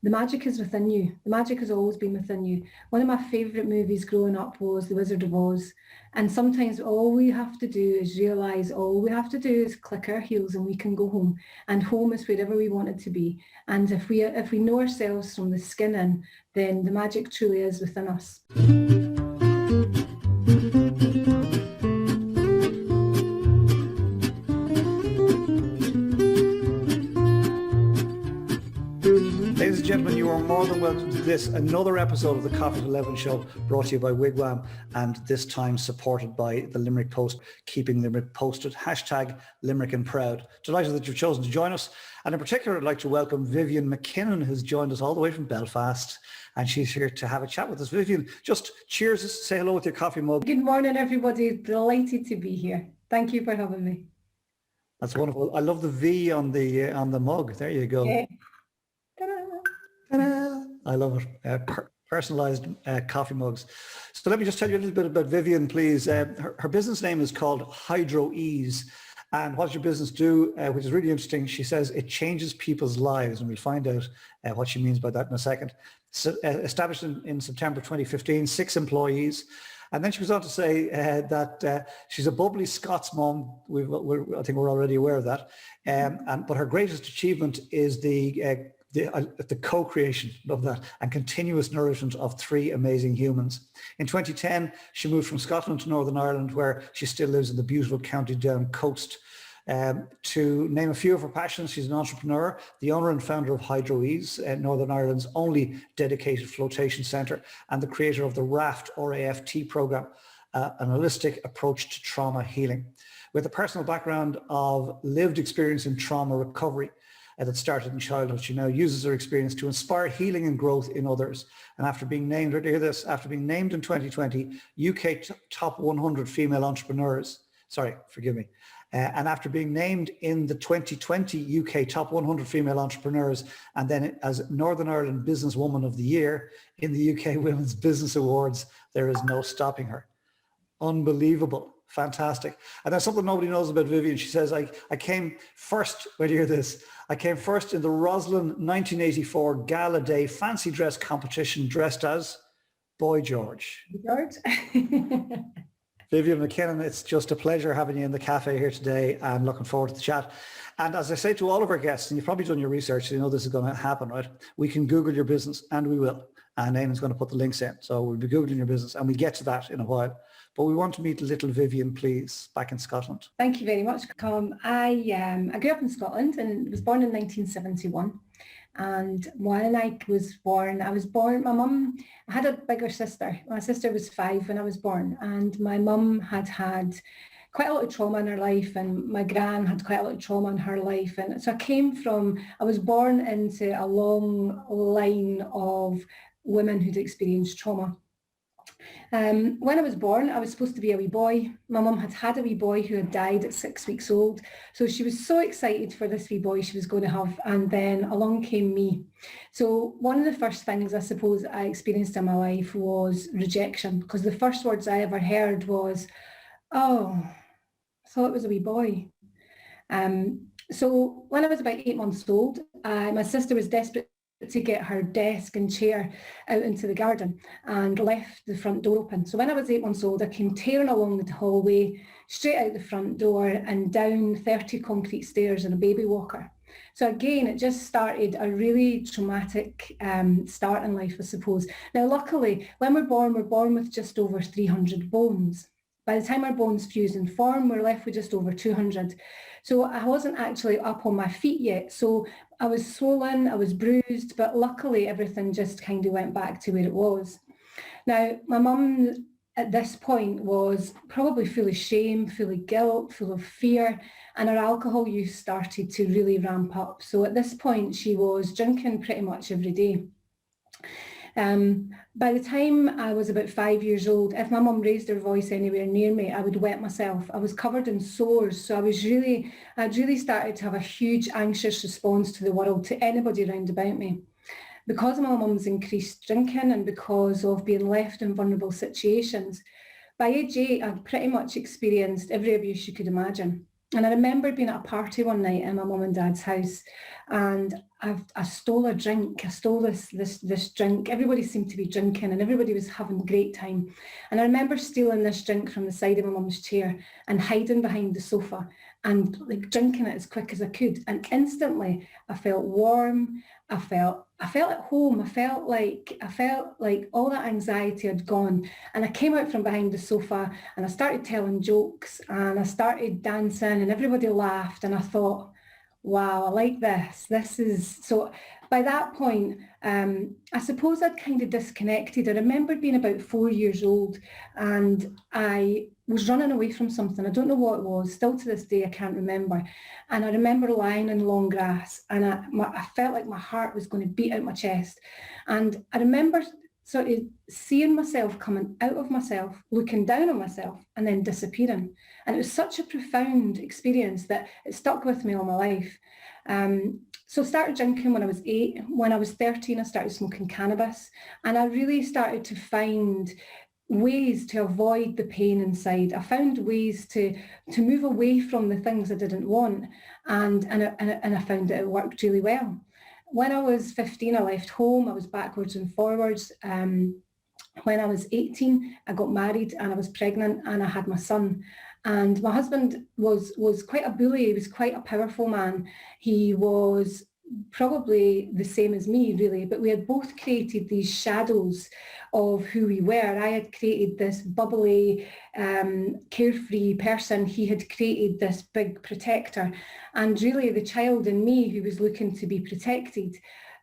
the magic is within you. The magic has always been within you. One of my favourite movies growing up was The Wizard of Oz. And sometimes all we have to do is realise all we have to do is click our heels and we can go home. And home is wherever we want it to be. And if we know ourselves from the skin in, then the magic truly is within us. Ladies and gentlemen, you are more than welcome to this, another episode of the Coffee at 11 show, brought to you by Wigwam, and this time supported by the Limerick Post, keeping Limerick posted, hashtag Limerick and Proud. Delighted that you've chosen to join us. And in particular, I'd like to welcome Vivian McKinnon, who's joined us all the way from Belfast, and she's here to have a chat with us. Vivian, just cheers us, say hello with your coffee mug. Good morning, everybody. Delighted to be here. Thank you for having me. That's wonderful. I love the V on the mug. There you go. Yeah. I love it. Personalized coffee mugs. So let me just tell you a little bit about Vivian, please. Her business name is called Hydro Ease. And what does your business do, which is really interesting? She says it changes people's lives, and we'll find out what she means by that in a second. So, established in September 2015, 6 employees. And then she goes on to say that she's a bubbly Scots mom. I think we're already aware of that. But her greatest achievement is the co-creation of that and continuous nourishment of 3 amazing humans. In 2010, she moved from Scotland to Northern Ireland, where she still lives in the beautiful County Down coast. To name a few of her passions, she's an entrepreneur, the owner and founder of Hydro Ease, Northern Ireland's only dedicated flotation centre, and the creator of the RAFT, R-A-F-T programme, an holistic approach to trauma healing. With a personal background of lived experience in trauma recovery, that started in childhood, she now uses her experience to inspire healing and growth in others. And after being named, in 2020 UK top 100 female entrepreneurs, and after being named in the 2020 UK top 100 female entrepreneurs, and then as Northern Ireland Businesswoman of the Year in the UK Women's Business Awards, there is no stopping her. Unbelievable. Fantastic. And there's something nobody knows about Vivian. She says, I came first, when you hear this, I came first in the Roslin 1984 Gala Day fancy dress competition dressed as Boy George. George. Vivian McKinnon, it's just a pleasure having you in the cafe here today and looking forward to the chat. And as I say to all of our guests, and you've probably done your research, so you know this is going to happen, right? We can Google your business, and we will. And Eamonn's going to put the links in. So we'll be Googling your business, and we'll get to that in a while. But we want to meet little Vivian, please, back in Scotland. Thank you very much, Colm. I grew up in Scotland and was born in 1971. And when I was born, my mum, I had a bigger sister. My sister was 5 when I was born, and my mum had quite a lot of trauma in her life, and my gran had quite a lot of trauma in her life. And so I was born into a long line of women who'd experienced trauma. When I was born, I was supposed to be a wee boy. My mum had a wee boy who had died at 6 weeks old. So she was so excited for this wee boy she was going to have. And then along came me. So one of the first things I suppose I experienced in my life was rejection, because the first words I ever heard was, "Oh, I thought it was a wee boy." So when I was about 8 months old, my sister was desperate to get her desk and chair out into the garden and left the front door open. So when I was 8 months old, I came tearing along the hallway, straight out the front door and down 30 concrete stairs in a baby walker. So again, it just started a really traumatic start in life, I suppose. Now, luckily, when we're born with just over 300 bones. By the time our bones fuse and form, we're left with just over 200. So I wasn't actually up on my feet yet. So I was swollen, I was bruised, but luckily everything just kind of went back to where it was. Now, my mum at this point was probably full of shame, full of guilt, full of fear, and her alcohol use started to really ramp up. So at this point, she was drinking pretty much every day. By the time I was about 5 years old, if my mum raised her voice anywhere near me, I would wet myself. I was covered in sores, so I'd really started to have a huge anxious response to the world, to anybody around about me. Because of my mum's increased drinking and because of being left in vulnerable situations, by age 8, I'd pretty much experienced every abuse you could imagine. And I remember being at a party one night in my mum and dad's house, and I stole a drink. I stole this drink. Everybody seemed to be drinking and everybody was having a great time. And I remember stealing this drink from the side of my mum's chair and hiding behind the sofa and like drinking it as quick as I could. And instantly I felt warm. I felt at home. I felt like all that anxiety had gone. And I came out from behind the sofa and I started telling jokes and I started dancing and everybody laughed. And I thought, wow, I like this. This is so. By that point, I suppose I'd kind of disconnected. I remember being about 4 years old and I was running away from something. I don't know what it was. Still to this day, I can't remember. And I remember lying in long grass and I felt like my heart was going to beat out my chest. And I remember sort of seeing myself coming out of myself, looking down on myself and then disappearing. And it was such a profound experience that it stuck with me all my life. So I started drinking when I was 8. When I was 13, I started smoking cannabis. And I really started to find ways to avoid the pain inside. I found ways to move away from the things I didn't want. And I found that it worked really well. When I was 15, I left home. I was backwards and forwards. When I was 18, I got married and I was pregnant and I had my son. And my husband was quite a bully. He was quite a powerful man. He was probably the same as me, really, but we had both created these shadows of who we were. I had created this bubbly, carefree person. He had created this big protector. And really the child in me who was looking to be protected,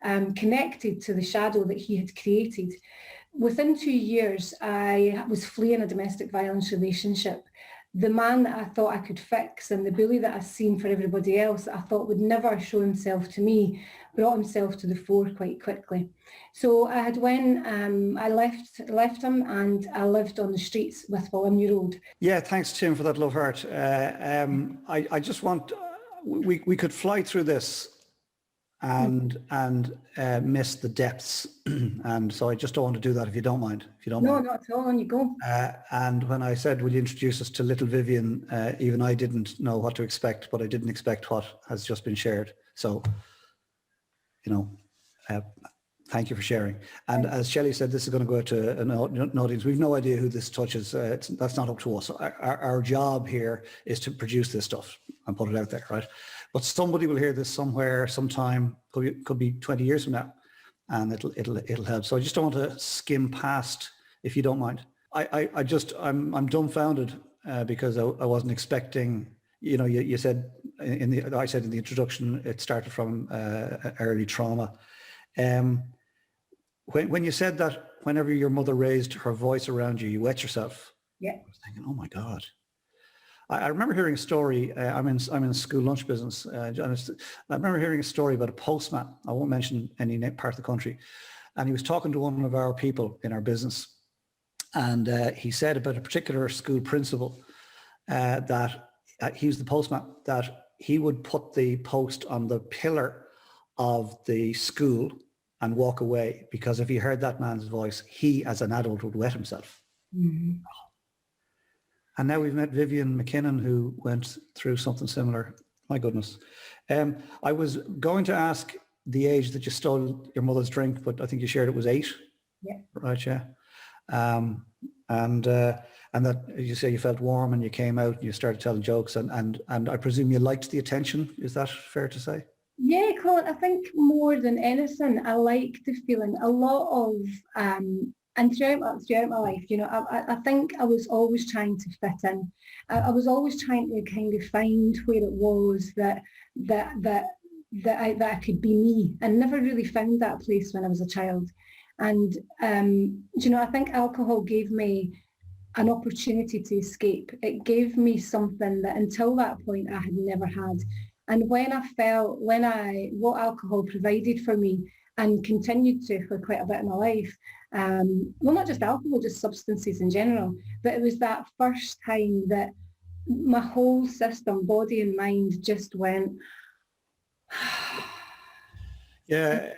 connected to the shadow that he had created. Within 2 years, I was fleeing a domestic violence relationship. The man that I thought I could fix and the bully that I seen for everybody else that I thought would never show himself to me brought himself to the fore quite quickly. So I had I left him and I lived on the streets with a 1-year-old. Yeah, thanks, Tim, for that love heart. I just want, we could fly through this and miss the depths. And so I just don't want to do that if you don't mind. No, not at all, on you go. And when I said, will you introduce us to little Vivian, even I didn't know what to expect, but I didn't expect what has just been shared. So, thank you for sharing. And as Shelley said, this is going to go out to an audience. We've no idea who this touches. That's not up to us. Our job here is to produce this stuff and put it out there, right? But somebody will hear this somewhere, sometime, could be 20 years from now, and it'll help. So I just don't want to skim past, if you don't mind. I'm dumbfounded because I wasn't expecting. You said I said in the introduction, it started from early trauma. When you said that, whenever your mother raised her voice around you, you wet yourself. Yeah. I was thinking, oh my God. I remember hearing a story. I'm in a school lunch business. I remember hearing a story about a postman. I won't mention any part of the country, and he was talking to one of our people in our business, and he said about a particular school principal that he was the postman, that he would put the post on the pillar of the school and walk away because if he heard that man's voice, he as an adult would wet himself. Mm-hmm. And now we've met Vivian McKinnon, who went through something similar. My goodness. I was going to ask the age that you stole your mother's drink, but I think you shared it was 8. Yeah. Right, yeah. And that you say you felt warm and you came out and you started telling jokes and I presume you liked the attention. Is that fair to say? Yeah, Colin, I think more than anything, I like the feeling. A lot of and throughout my life, I think I was always trying to fit in. I was always trying to kind of find where it was that I could be me, and never really found that place when I was a child. And I think alcohol gave me an opportunity to escape. It gave me something that until that point I had never had. And when I felt, what alcohol provided for me and continued to for quite a bit of my life, well, not just alcohol, just substances in general, but it was that first time that my whole system, body and mind, just went. Yeah.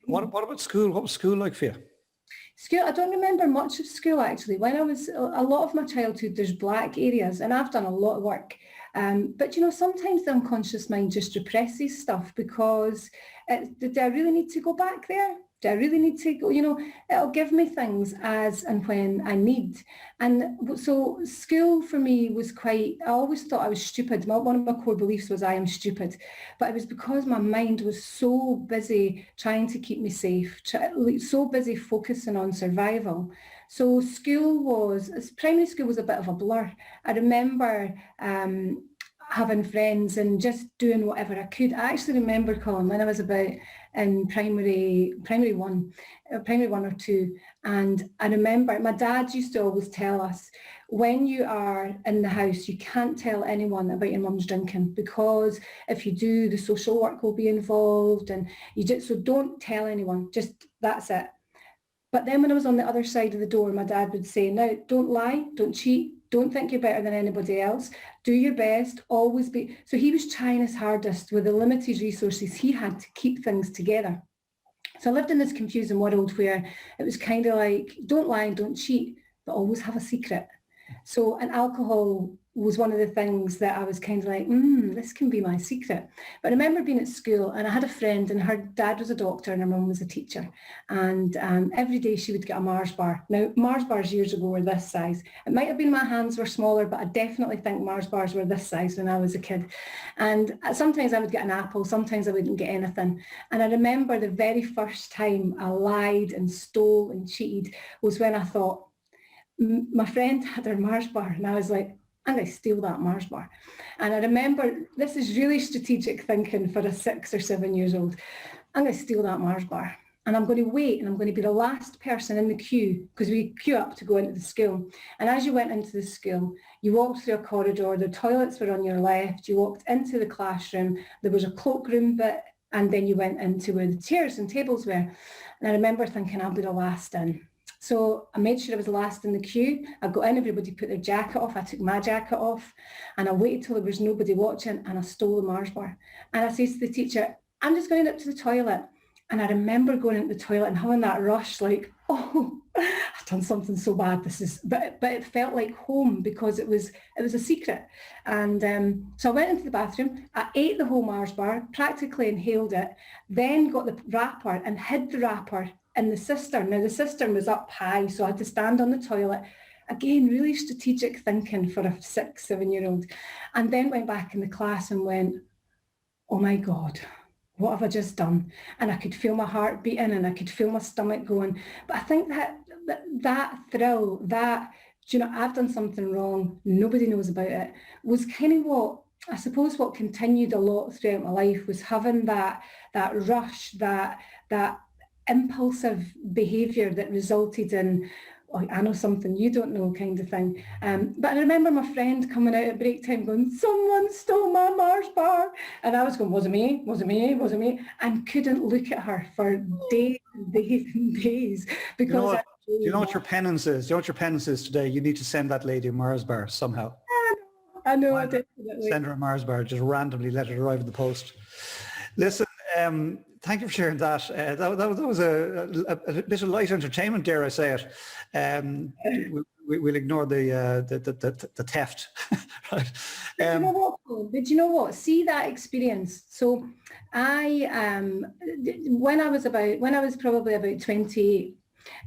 What about school? What was school like for you? School, I don't remember much of school actually. When I was, a lot of my childhood, there's black areas, and I've done a lot of work But, sometimes the unconscious mind just represses stuff because do I really need to go back there? Do I really need to go? It'll give me things as and when I need. And so school for me was I always thought I was stupid. One of my core beliefs was I am stupid. But it was because my mind was so busy trying to keep me safe, so busy focusing on survival. So primary school was a bit of a blur. I remember having friends and just doing whatever I could. I actually remember, Colm, when I was about in primary one or two, and I remember my dad used to always tell us, when you are in the house, you can't tell anyone about your mum's drinking, because if you do, the social work will be involved, and so don't tell anyone, just that's it. But then when I was on the other side of the door, my dad would say, now, don't lie, don't cheat, don't think you're better than anybody else, do your best, always be. So he was trying his hardest with the limited resources he had to keep things together. So I lived in this confusing world where it was kind of like, don't lie and don't cheat, but always have a secret. So, and alcohol was one of the things that I was kind of like, this can be my secret. But I remember being at school and I had a friend, and her dad was a doctor and her mum was a teacher. And every day she would get a Mars bar. Now, Mars bars years ago were this size. It might have been my hands were smaller, but I definitely think Mars bars were this size when I was a kid. And sometimes I would get an apple, sometimes I wouldn't get anything. And I remember the very first time I lied and stole and cheated was when I thought, my friend had her Mars bar, and I was like, I'm going to steal that Mars bar. And I remember, this is really strategic thinking for a 6 or 7 years old. I'm going to steal that Mars bar, and I'm going to wait, and I'm going to be the last person in the queue, because we queue up to go into the school. And as you went into the school, you walked through a corridor, the toilets were on your left, you walked into the classroom, there was a cloakroom bit, and then you went into where the chairs and tables were. And I remember thinking, I'll be the last in. So I made sure I was the last in the queue. I got in, everybody put their jacket off. I took my jacket off, and I waited till there was nobody watching, and I stole the Mars bar. And I said to the teacher, I'm just going up to the toilet. And I remember going into the toilet and having that rush, like, oh, I've done something so bad. But it felt like home, because it was a secret. And so I went into the bathroom. I ate the whole Mars bar, practically inhaled it, then got the wrapper and hid the wrapper in the cistern. Now the cistern was up high, so I had to stand on the toilet. Again, really strategic thinking for a 6, 7-year-old. And then went back in the class and went, oh my God, what have I just done? And I could feel my heart beating and I could feel my stomach going. But I think that thrill, I've done something wrong, nobody knows about it, was kind of what continued a lot throughout my life, was having that rush, that impulsive behaviour that resulted in, oh, I know something you don't know kind of thing. But I remember my friend coming out at break time going, someone stole my Mars bar. And I was going, was it me? And couldn't look at her for days and days and days. Because do you know what your penance is? Do you know what your penance is today? You need to send that lady a Mars bar somehow. I know, definitely. Send her a Mars bar, just randomly let it arrive in the post. Listen, thank you for sharing that. That was a bit of light entertainment, dare I say it. We'll ignore the theft. Right. But you know what? See that experience. So when I was probably about 28,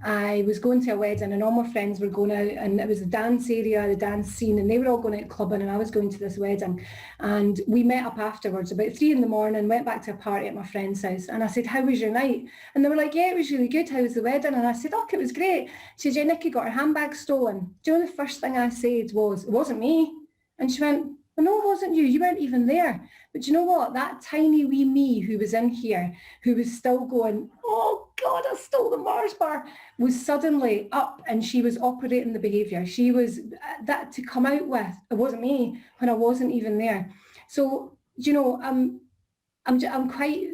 I was going to a wedding and all my friends were going out, and it was the dance area, the dance scene, and they were all going out clubbing, and I was going to this wedding. And we met up afterwards about 3 a.m, went back to a party at my friend's house, and I said, how was your night? And they were like, yeah, it was really good. How was the wedding? And I said, oh, it was great. She said, yeah, Nikki got her handbag stolen. Do you know the first thing I said was, it wasn't me? And she went, well, no, it wasn't you. You weren't even there. But you know what? That tiny wee me who was in here, who was still going, oh God, I stole the Mars bar, was suddenly up, and she was operating the behaviour. She was that to come out with, it wasn't me, when I wasn't even there. So, I'm quite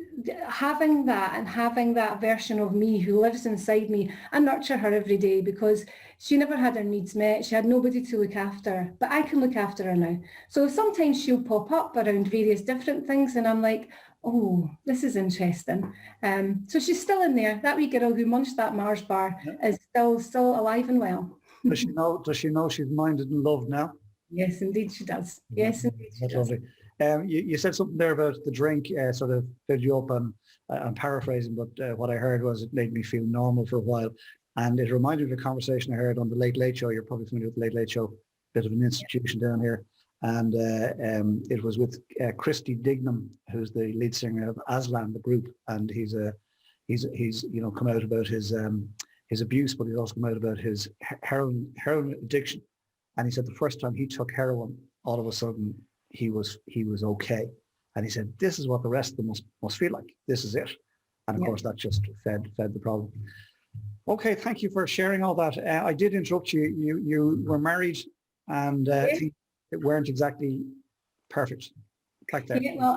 having that version of me who lives inside me. I nurture her every day because she never had her needs met. She had nobody to look after her, but I can look after her now. So sometimes she'll pop up around various different things, and I'm like, oh, this is interesting. So she's still in there. That wee girl who munched that Mars bar is still alive and well. Does she know she's minded and loved now? Yes, indeed she does. Yes, indeed she That's does. lovely. You said something there about the drink, sort of filled you up, and I'm paraphrasing, but what I heard was it made me feel normal for a while. And it reminded me of a conversation I heard on the Late Late Show. You're probably familiar with the Late Late Show, bit of an institution down here. And it was with Christy Dignam, who's the lead singer of Aslan, the group. And he's come out about his abuse, but he's also come out about his heroin addiction. And he said the first time he took heroin, all of a sudden he was okay. And he said, this is what the rest of them must feel like. This is it. And of course that just fed the problem. Okay, thank you for sharing all that. I did interrupt you. You were married, and things weren't exactly perfect back then. Yeah, well,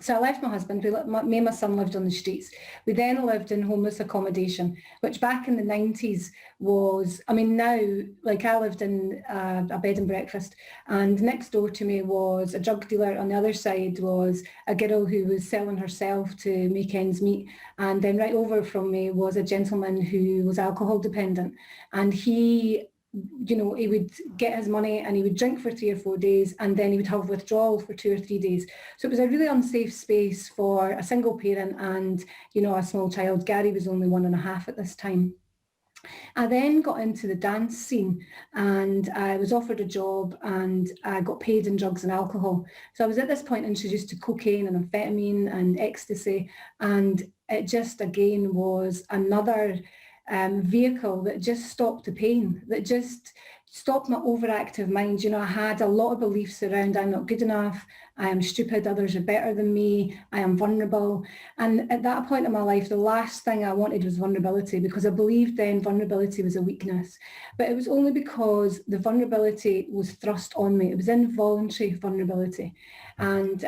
so I left my husband. Me and my son lived on the streets. We then lived in homeless accommodation, which back in the 90s was, I mean, now, like I lived in a bed and breakfast, and next door to me was a drug dealer. On the other side was a girl who was selling herself to make ends meet. And then right over from me was a gentleman who was alcohol dependent. And he would get his money and he would drink for 3 or 4 days, and then he would have withdrawal for 2 or 3 days. So it was a really unsafe space for a single parent and, a small child. Gary was only 1.5 at this time. I then got into the dance scene, and I was offered a job, and I got paid in drugs and alcohol. So I was at this point introduced to cocaine and amphetamine and ecstasy, and it just again was another vehicle that just stopped the pain, that just stopped my overactive mind. I had a lot of beliefs around I'm not good enough, I am stupid, others are better than me, I am vulnerable. And at that point in my life, the last thing I wanted was vulnerability, because I believed then vulnerability was a weakness. But it was only because the vulnerability was thrust on me. It was involuntary vulnerability. And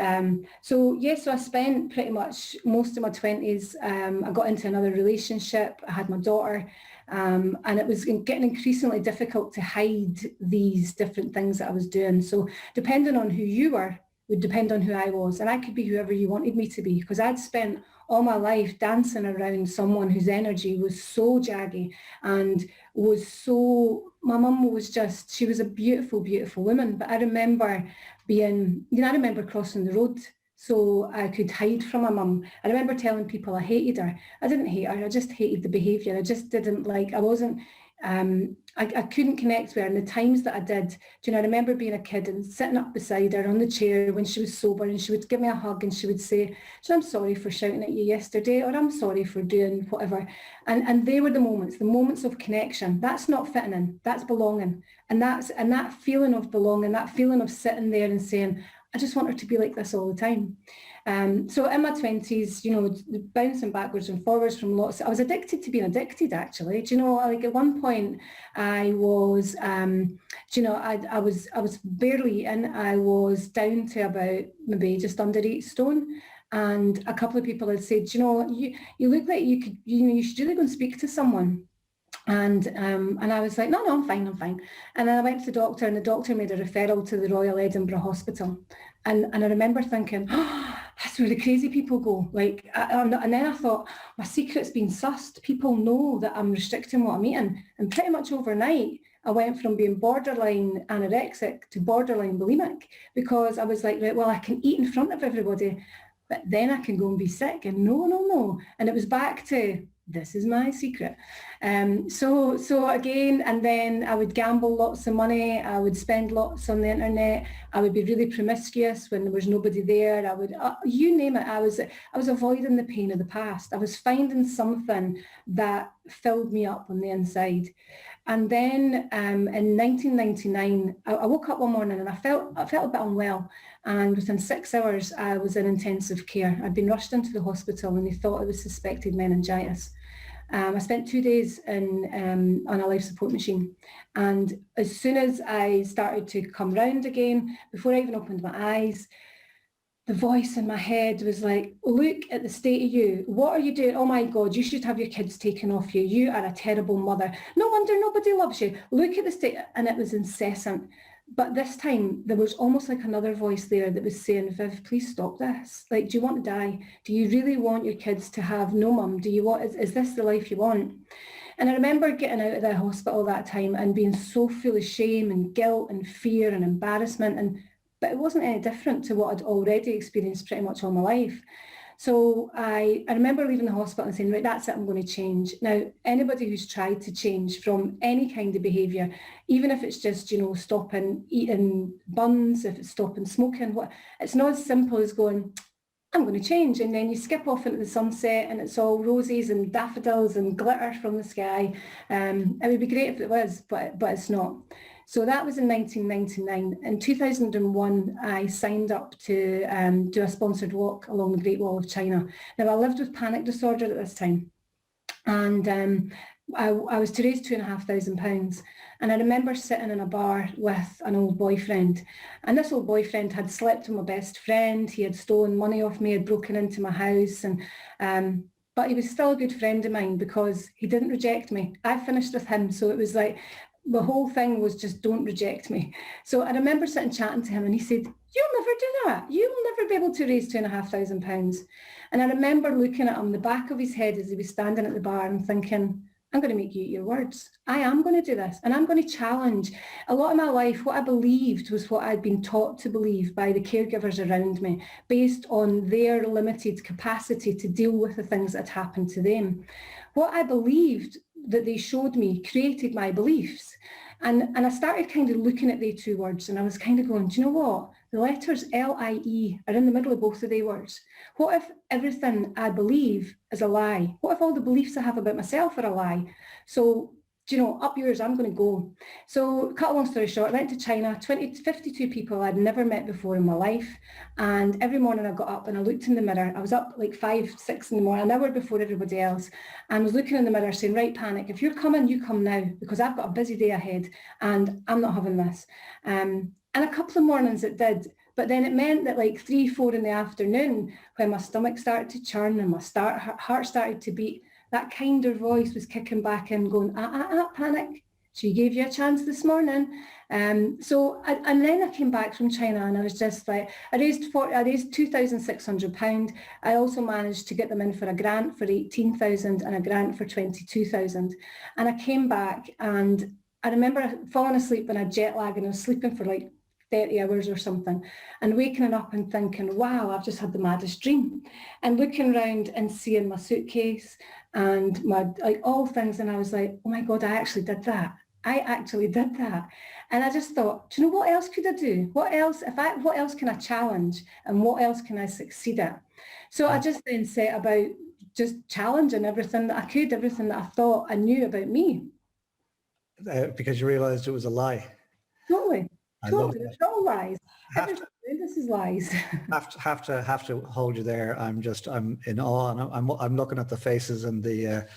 so I spent pretty much most of my 20s. I got into another relationship. I had my daughter. And it was getting increasingly difficult to hide these different things that I was doing. So depending on who you were would depend on who I was. And I could be whoever you wanted me to be, because I'd spent all my life dancing around someone whose energy was so jaggy and was so, my mum was just, she was a beautiful, beautiful woman. But I remember I remember crossing the road so I could hide from my mum. I remember telling people I hated her. I didn't hate her, I just hated the behaviour. I just didn't like, I wasn't, I couldn't connect with her. And the times that I did, I remember being a kid and sitting up beside her on the chair when she was sober, and she would give me a hug and she would say, I'm sorry for shouting at you yesterday, or I'm sorry for doing whatever. And they were the moments of connection. That's not fitting in, that's belonging. And that feeling of belonging, that feeling of sitting there and saying, I just want her to be like this all the time. So in my 20s, bouncing backwards and forwards from lots, I was addicted to being addicted, actually. Like at one point I was, I was barely in, I was down to about maybe just under 8 stone. And a couple of people had said, you look like you could, you should really go and speak to someone. And I was like, no, I'm fine. And then I went to the doctor, and the doctor made a referral to the Royal Edinburgh Hospital. And I remember thinking, that's where the crazy people go. And then I thought, my secret's been sussed. People know that I'm restricting what I'm eating. And pretty much overnight, I went from being borderline anorexic to borderline bulimic, because I was like, right, well, I can eat in front of everybody, but then I can go and be sick. And no. And it was back to, this is my secret. So again, and then I would gamble lots of money. I would spend lots on the internet. I would be really promiscuous when there was nobody there. I would, you name it. I was avoiding the pain of the past. I was finding something that filled me up on the inside. And then in 1999, I woke up one morning and I felt a bit unwell. And within 6 hours, I was in intensive care. I'd been rushed into the hospital and they thought it was suspected meningitis. I spent 2 days on a life support machine. And as soon as I started to come round again, before I even opened my eyes, the voice in my head was like, look at the state of you. What are you doing? Oh my God, you should have your kids taken off you. You are a terrible mother. No wonder nobody loves you. Look at the state. And it was incessant. But this time there was almost like another voice there that was saying, Viv, please stop this. Like, do you want to die? Do you really want your kids to have no mum? Do you want, is this the life you want? And I remember getting out of the hospital that time and being so full of shame and guilt and fear and embarrassment, but it wasn't any different to what I'd already experienced pretty much all my life. So I remember leaving the hospital and saying, right, that's it, I'm going to change. Now, anybody who's tried to change from any kind of behaviour, even if it's just, stopping eating buns, if it's stopping smoking, it's not as simple as going, I'm going to change. And then you skip off into the sunset and it's all roses and daffodils and glitter from the sky. It would be great if it was, but it's not. So that was in 1999. In 2001, I signed up to do a sponsored walk along the Great Wall of China. Now, I lived with panic disorder at this time, and I was to raise £2,500. And I remember sitting in a bar with an old boyfriend, and this old boyfriend had slept with my best friend. He had stolen money off me, had broken into my house, and but he was still a good friend of mine because he didn't reject me. I finished with him, so it was like, the whole thing was just, don't reject me. So I remember sitting chatting to him and he said, you'll never do that. You will never be able to raise £2,500. And I remember looking at him, the back of his head as he was standing at the bar and thinking, I'm going to make you eat your words. I am going to do this and I'm going to challenge. A lot of my life, what I believed was what I'd been taught to believe by the caregivers around me, based on their limited capacity to deal with the things that had happened to them. What I believed that they showed me created my beliefs. And I started kind of looking at the two words and I was kind of going, do you know what? The letters L-I-E are in the middle of both of the words. What if everything I believe is a lie? What if all the beliefs I have about myself are a lie? So, up yours, I'm going to go. So cut a long story short, I went to China, 52 people I'd never met before in my life. And every morning I got up and I looked in the mirror. I was up like 5, 6 in the morning, an hour before everybody else. And was looking in the mirror saying, right, Panic, if you're coming, you come now, because I've got a busy day ahead and I'm not having this. And a couple of mornings it did. But then it meant that like 3, 4 in the afternoon, when my stomach started to churn and my heart started to beat, that kinder voice was kicking back in going, Panic, she gave you a chance this morning. And then I came back from China and I was just like, I raised £2,600. I also managed to get them in for a grant for 18,000 and a grant for 22,000. And I came back and I remember falling asleep in a jet lag and I was sleeping for like 30 hours or something and waking up and thinking, wow, I've just had the maddest dream, and looking around and seeing my suitcase and my all things, and I was like, oh my God, I actually did that. And I just thought, do you know what else could I do? What else can I challenge and what else can I succeed at? So I just then set about just challenging everything that I could, everything that I thought I knew about me. Because you realized it was a lie. Totally. It's all lies. This is lies. have to hold you there. I'm in awe, and I'm looking at the faces and the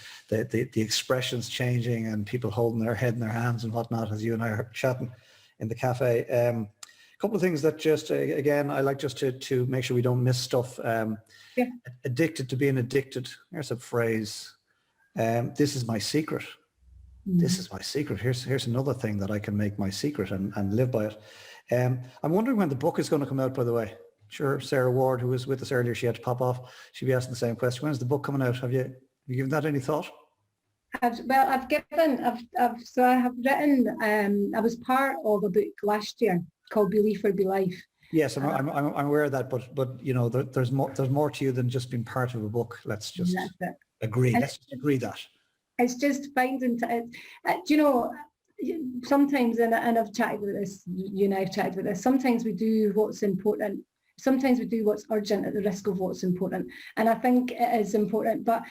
expressions changing, and people holding their head in their hands and whatnot as you and I are chatting in the cafe. A couple of things that just again I like just to make sure we don't miss stuff. Addicted to being addicted. There's a phrase. This is my secret. This is my secret. Here's another thing that I can make my secret and live by it. I'm wondering when the book is going to come out, by the way. Sure, Sarah Ward, who was with us earlier, she had to pop off. She'll be asking the same question. When's the book coming out? Have you given that any thought? I have written, I was part of a book last year called Belief or Be Life. Yes, I'm aware of that, but there's more to you than just being part of a book. Let's just agree. Let's just agree that. It's just finding, sometimes, and I've chatted with this, you and I have chatted with this, sometimes we do what's important, sometimes we do what's urgent at the risk of what's important. And I think it is important, but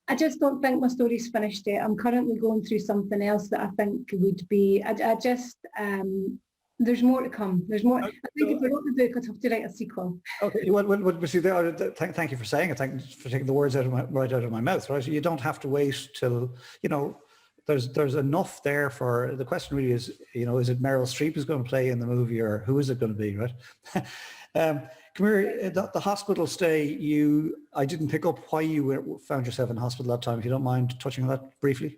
I just don't think my story's finished yet. I'm currently going through something else that I think would be, there's more to come. There's more. I think if I wrote the book, I'd have to write a sequel. Okay. Well, see, thank you for saying it. Thank you for taking the words right out of my mouth. Right. You don't have to wait till, there's enough there for, the question really is, is it Meryl Streep who's going to play in the movie, or who is it going to be, right? Come here, the hospital stay, I didn't pick up why you found yourself in hospital that time, if you don't mind touching on that briefly.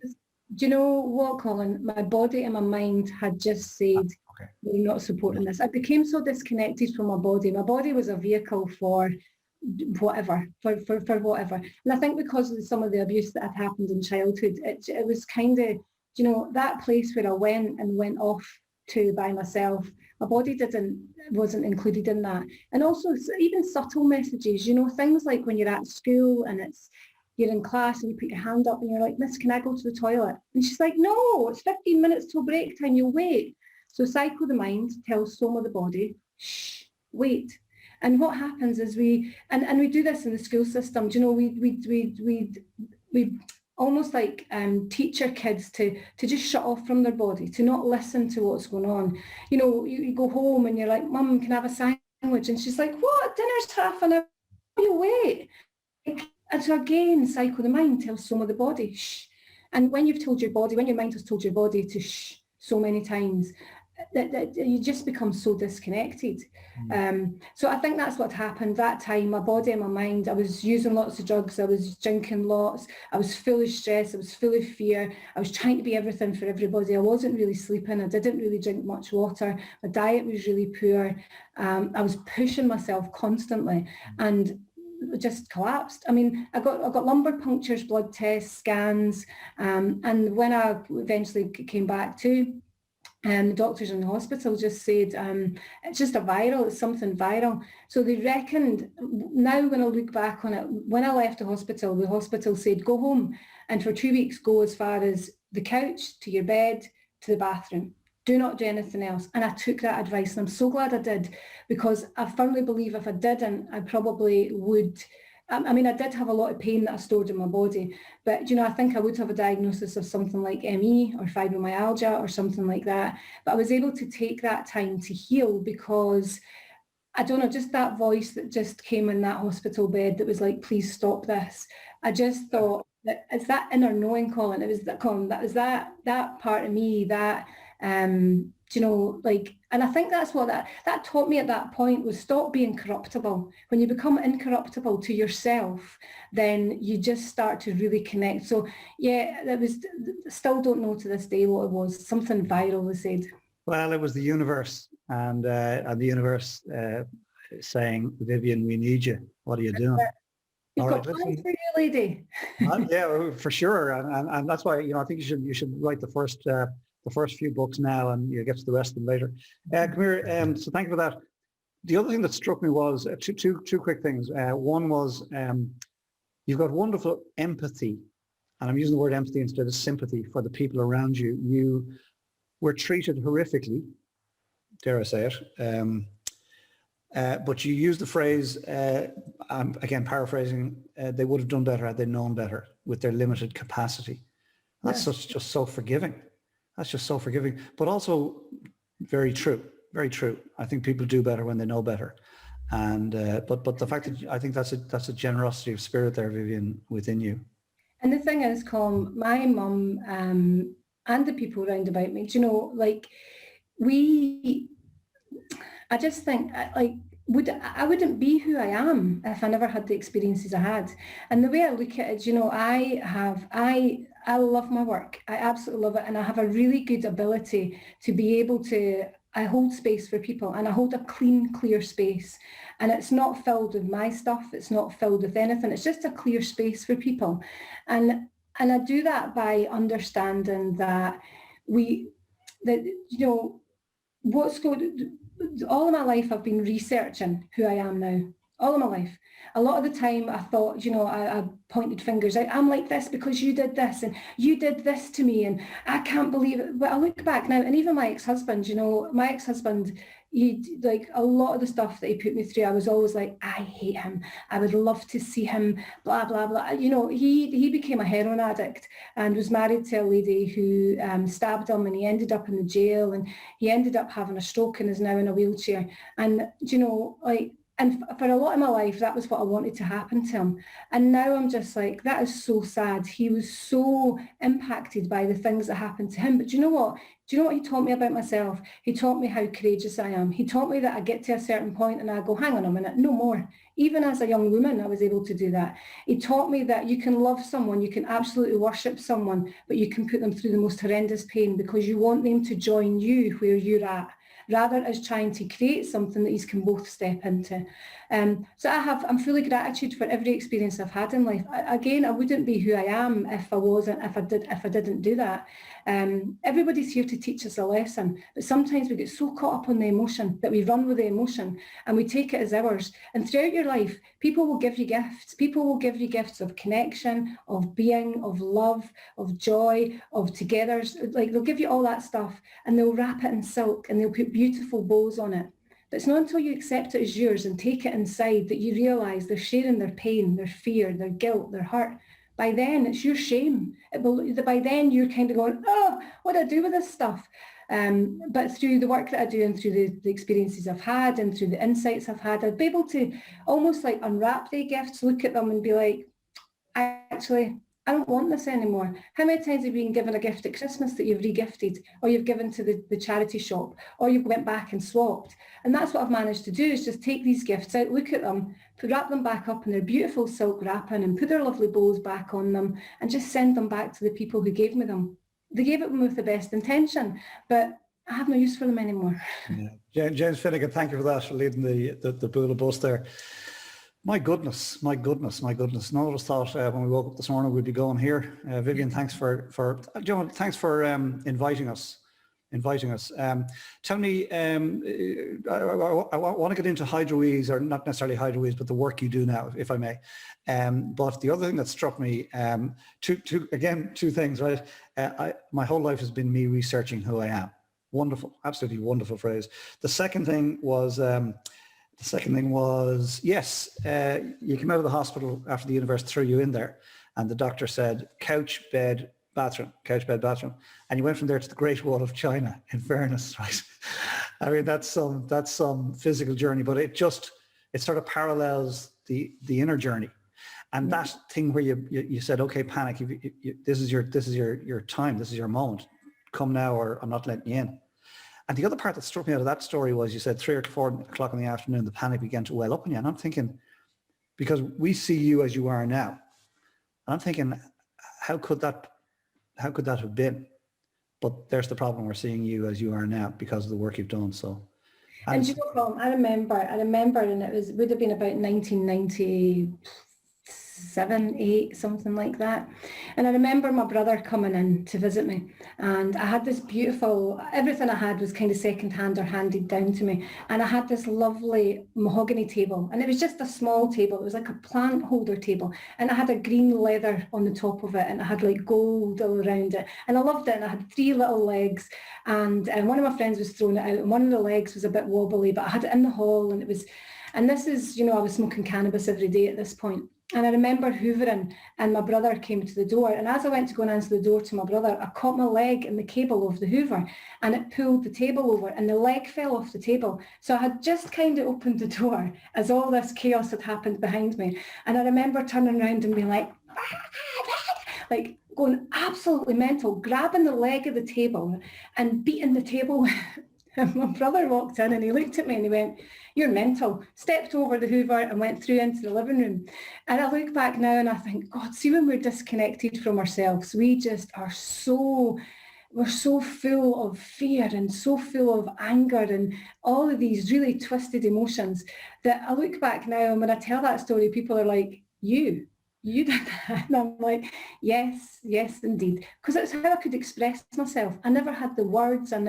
Do you know what, Colin? My body and my mind had just said, we're not supporting this. I became so disconnected from my body. My body was a vehicle for whatever, for whatever. And I think because of some of the abuse that had happened in childhood, it was kind of, that place where I went off to by myself, my body wasn't included in that. And also even subtle messages, things like when you're at school and you're in class and you put your hand up and you're like, "Miss, can I go to the toilet?" And she's like, "No, it's 15 minutes till break time, you'll wait." So cycle the mind tells soma the body, "Shh, wait." And what happens is we do this in the school system. We almost like teach our kids to just shut off from their body, to not listen to what's going on. You go home and you're like, "Mum, can I have a sandwich?" And she's like, "What? Dinner's half an hour. You wait." And so again, cycle the mind tells soma the body, "Shh." And when you've told your body, when your mind has told your body to shh so many times, that you just become so disconnected. So I think that's what happened that time. My body and my mind, I was using lots of drugs, I was drinking lots, I was full of stress, I was full of fear, I was trying to be everything for everybody. I wasn't really sleeping, I didn't really drink much water, my diet was really poor, I was pushing myself constantly and just collapsed. I mean, I got lumbar punctures, blood tests, scans, and when I eventually came back to, the doctors in the hospital just said, it's just it's something viral. So they reckoned, now when I look back on it, when I left the hospital said, "Go home and for 2 weeks go as far as the couch, to your bed, to the bathroom. Do not do anything else." And I took that advice and I'm so glad I did, because I firmly believe if I didn't, I probably would. I mean, I did have a lot of pain that I stored in my body, but, I think I would have a diagnosis of something like ME or fibromyalgia or something like that. But I was able to take that time to heal because, I don't know, just that voice that just came in that hospital bed that was like, "Please stop this." I just thought that it's that inner knowing, Colin. It was that, Colin, that was that part of me that, and I think that's what that taught me at that point, was stop being corruptible. When you become incorruptible to yourself, then you just start to really connect. So yeah, that was, still don't know to this day what it was. Something viral, they said. Well, it was the universe, and the universe saying, "Vivian, we need you. What are you doing?" You've All got right, plans for you, lady. yeah, for sure, and that's why I think you should write the first few books now, and you get to the rest of them later. Come here. So thank you for that. The other thing that struck me was two quick things. One was you've got wonderful empathy, and I'm using the word empathy instead of sympathy, for the people around you. You were treated horrifically, dare I say it. But you used the phrase, again paraphrasing, they would have done better had they known better with their limited capacity. That's just so forgiving. That's just so forgiving, but also very true, very true. I think people do better when they know better. And but the fact that I think that's a generosity of spirit there, Vivian, within you. And the thing is, Colm, my mum and the people around about me, I just think I wouldn't be who I am if I never had the experiences I had. And the way I look at it, I love my work. I absolutely love it. And I have a really good ability to be able to, I hold space for people, and I hold a clean, clear space. And it's not filled with my stuff. It's not filled with anything. It's just a clear space for people. And I do that by understanding that all of my life I've been researching who I am now. All of my life. A lot of the time I thought, I pointed fingers out. I'm like this because you did this and you did this to me and I can't believe it. But I look back now, and even my ex-husband, he, like, a lot of the stuff that he put me through, I was always like, I hate him. I would love to see him, blah, blah, blah. He became a heroin addict and was married to a lady who stabbed him, and he ended up in the jail, and he ended up having a stroke and is now in a wheelchair. And, and for a lot of my life, that was what I wanted to happen to him. And now I'm just like, that is so sad. He was so impacted by the things that happened to him. But do you know what? Do you know what he taught me about myself? He taught me how courageous I am. He taught me that I get to a certain point and I go, hang on a minute, no more. Even as a young woman, I was able to do that. He taught me that you can love someone, you can absolutely worship someone, but you can put them through the most horrendous pain because you want them to join you where you're at. rather as trying to create something that you can both step into. So I'm fully gratitude for every experience I've had in life. I wouldn't be who I am if I didn't do that. Everybody's here to teach us a lesson, but sometimes we get so caught up on the emotion that we run with the emotion and we take it as ours. And throughout your life, people will give you gifts. People will give you gifts of connection, of being, of love, of joy, of togethers. Like, they'll give you all that stuff and they'll wrap it in silk and they'll put beautiful bows on it. But it's not until you accept it as yours and take it inside that you realise they're sharing their pain, their fear, their guilt, their hurt. By then, it's your shame. By then, you're kind of going, oh, what do I do with this stuff? But through the work that I do and through the experiences I've had and through the insights I've had, I'd be able to almost like unwrap the gifts, look at them and be like, actually, I don't want this anymore. How many times have you been given a gift at Christmas that you've regifted, or you've given to the charity shop, or you've went back and swapped? And that's what I've managed to do, is just take these gifts out, look at them, wrap them back up in their beautiful silk wrapping and put their lovely bows back on them and just send them back to the people who gave me them. They gave it with the best intention, but I have no use for them anymore. Yeah. James Finnegan, thank you for that, for leading the Bula bus there. My goodness. None of us thought when we woke up this morning we'd be going here. Vivian, thanks for thanks for inviting us. Tell me, I want to get into Hydro-Ease, or not necessarily Hydro-Ease, but the work you do now, if I may. But the other thing that struck me, two things, right? My whole life has been me researching who I am. Wonderful, absolutely wonderful phrase. The second thing was, yes, you came out of the hospital after the universe threw you in there, and the doctor said, couch, bed, bathroom, and you went from there to the Great Wall of China, in fairness, right? I mean, that's some physical journey, but it sort of parallels the inner journey. And that thing where you said, okay, panic, this is your time, this is your moment, come now or I'm not letting you in. And the other part that struck me out of that story was you said 3 or 4 o'clock in the afternoon, the panic began to well up in you. And I'm thinking, because we see you as you are now, and I'm thinking, how could that have been? But there's the problem, we're seeing you as you are now because of the work you've done. So, and you know, Colm, I remember, and it would have been about 1997, 8, something like that. And I remember my brother coming in to visit me, and I had this beautiful, everything I had was kind of second-hand or handed down to me. And I had this lovely mahogany table, and it was just a small table. It was like a plant holder table, and I had a green leather on the top of it, and it had like gold all around it. And I loved it, and I had 3 little legs, and one of my friends was throwing it out, and one of the legs was a bit wobbly, but I had it in the hall, and this is, you know, I was smoking cannabis every day at this point. And I remember hoovering, and my brother came to the door, and as I went to go and answer the door to my brother, I caught my leg in the cable of the hoover, and it pulled the table over, and the leg fell off the table. So I had just kind of opened the door as all this chaos had happened behind me. And I remember turning around and being like going absolutely mental, grabbing the leg of the table and beating the table. And my brother walked in and he looked at me and he went, "You're mental," stepped over the hoover and went through into the living room. And I look back now and I think, God, see, when we're disconnected from ourselves, we just are we're so full of fear and so full of anger and all of these really twisted emotions that I look back now, and when I tell that story, people are like, you did that. And I'm like, yes, indeed. Because it's how I could express myself. I never had the words. I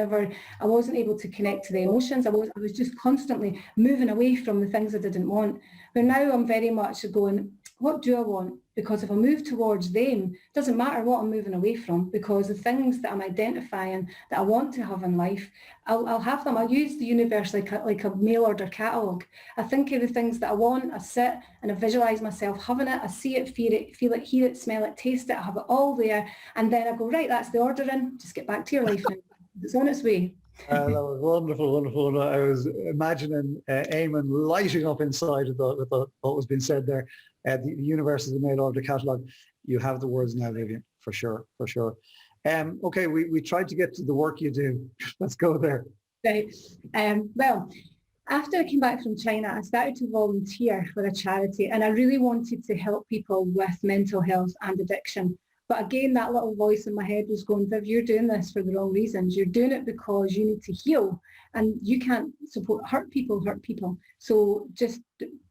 wasn't able to connect to the emotions. I was just constantly moving away from the things I didn't want. But now I'm very much going, what do I want? Because if I move towards them, it doesn't matter what I'm moving away from, because the things that I'm identifying that I want to have in life, I'll have them. I use the universe like a mail order catalogue. I think of the things that I want, I sit and I visualise myself having it, I see it, feel it, hear it, smell it, taste it, I have it all there, and then I go, right, that's the order in, just get back to your life now. It's on its way. That was wonderful. I was imagining Eamon lighting up inside with what was being said there. The universe is a mail order catalogue. You have the words now, Vivian, for sure. Okay, we tried to get to the work you do. Let's go there. Right. Well, after I came back from China, I started to volunteer for a charity, and I really wanted to help people with mental health and addiction. But again, that little voice in my head was going, Viv, you're doing this for the wrong reasons. You're doing it because you need to heal, and you can't hurt people. So just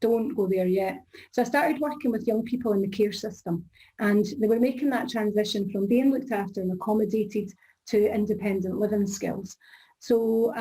don't go there yet. So I started working with young people in the care system, and they were making that transition from being looked after and accommodated to independent living skills. So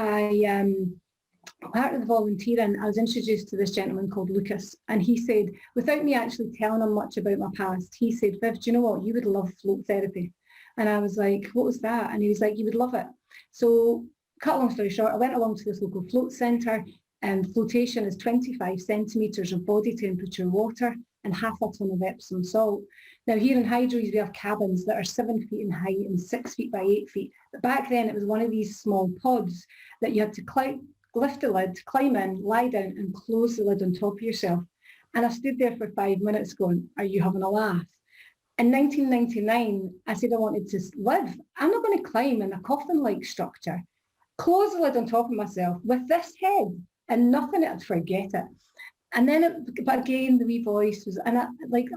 part of the volunteering, I was introduced to this gentleman called Lucas, and he said, without me actually telling him much about my past, he said, Viv, do you know what? You would love float therapy. And I was like, what was that? And he was like, you would love it. So cut a long story short, I went along to this local float centre, and flotation is 25 centimetres of body temperature water and half a tonne of Epsom salt. Now here in Hydroease we have cabins that are 7 feet in height and 6 feet by 8 feet. But back then it was one of these small pods that you had to lift the lid, climb in, lie down and close the lid on top of yourself. And I stood there for 5 minutes going, are you having a laugh? In 1999, I said I wanted to live. I'm not going to climb in a coffin-like structure, close the lid on top of myself with this head and nothing, I'd forget it. And then, but again, the wee voice was, and I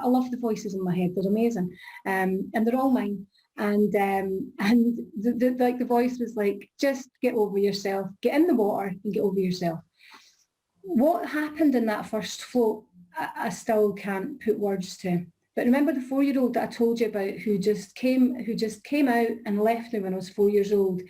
love the voices in my head, they're amazing. And they're all mine. And the voice was like, just get over yourself, get in the water and get over yourself. What happened in that first float, I still can't put words to. But remember the 4-year-old that I told you about who just came out and left me when I was 4 years old?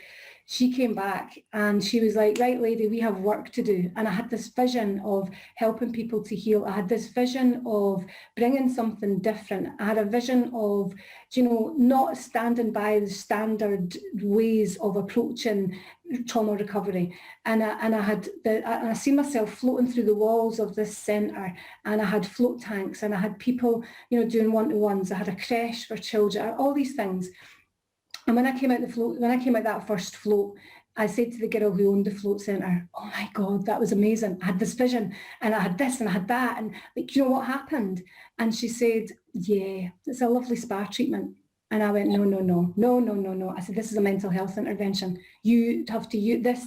She came back and she was like, right lady, we have work to do. And I had this vision of helping people to heal. I had this vision of bringing something different. I had a vision of, not standing by the standard ways of approaching trauma recovery. And I see myself floating through the walls of this centre, and I had float tanks, and I had people, doing one-to-ones. I had a creche for children, all these things. And when I came out that first float, I said to the girl who owned the float centre, oh my God, that was amazing. I had this vision and I had this and I had that. And what happened? And she said, yeah, it's a lovely spa treatment. And I went, no. I said, this is a mental health intervention. You have to use this.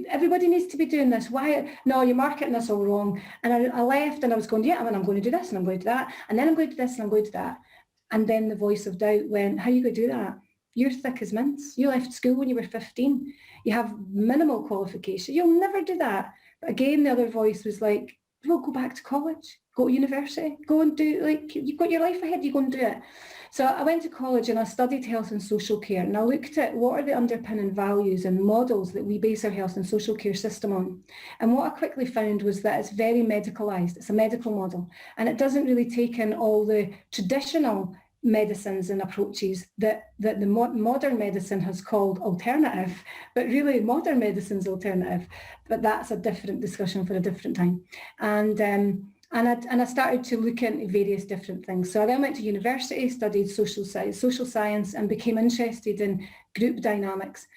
Everybody needs to be doing this. Why? No, you're marketing this all wrong. And I left and I was going, yeah, I'm going to do this and I'm going to do that. And then I'm going to do this and I'm going to do that. And then the voice of doubt went, how are you going to do that? You're thick as mince. You left school when you were 15. You have minimal qualification. You'll never do that. But again, the other voice was like, well, go back to college, go to university, go and do, you've got your life ahead, you go and do it. So I went to college and I studied health and social care, and I looked at what are the underpinning values and models that we base our health and social care system on. And what I quickly found was that it's very medicalised. It's a medical model, and it doesn't really take in all the traditional medicines and approaches that the modern medicine has called alternative, but really modern medicine's alternative. But that's a different discussion for a different time. And I started to look into various different things. So I then went to university, studied social science, and became interested in group dynamics.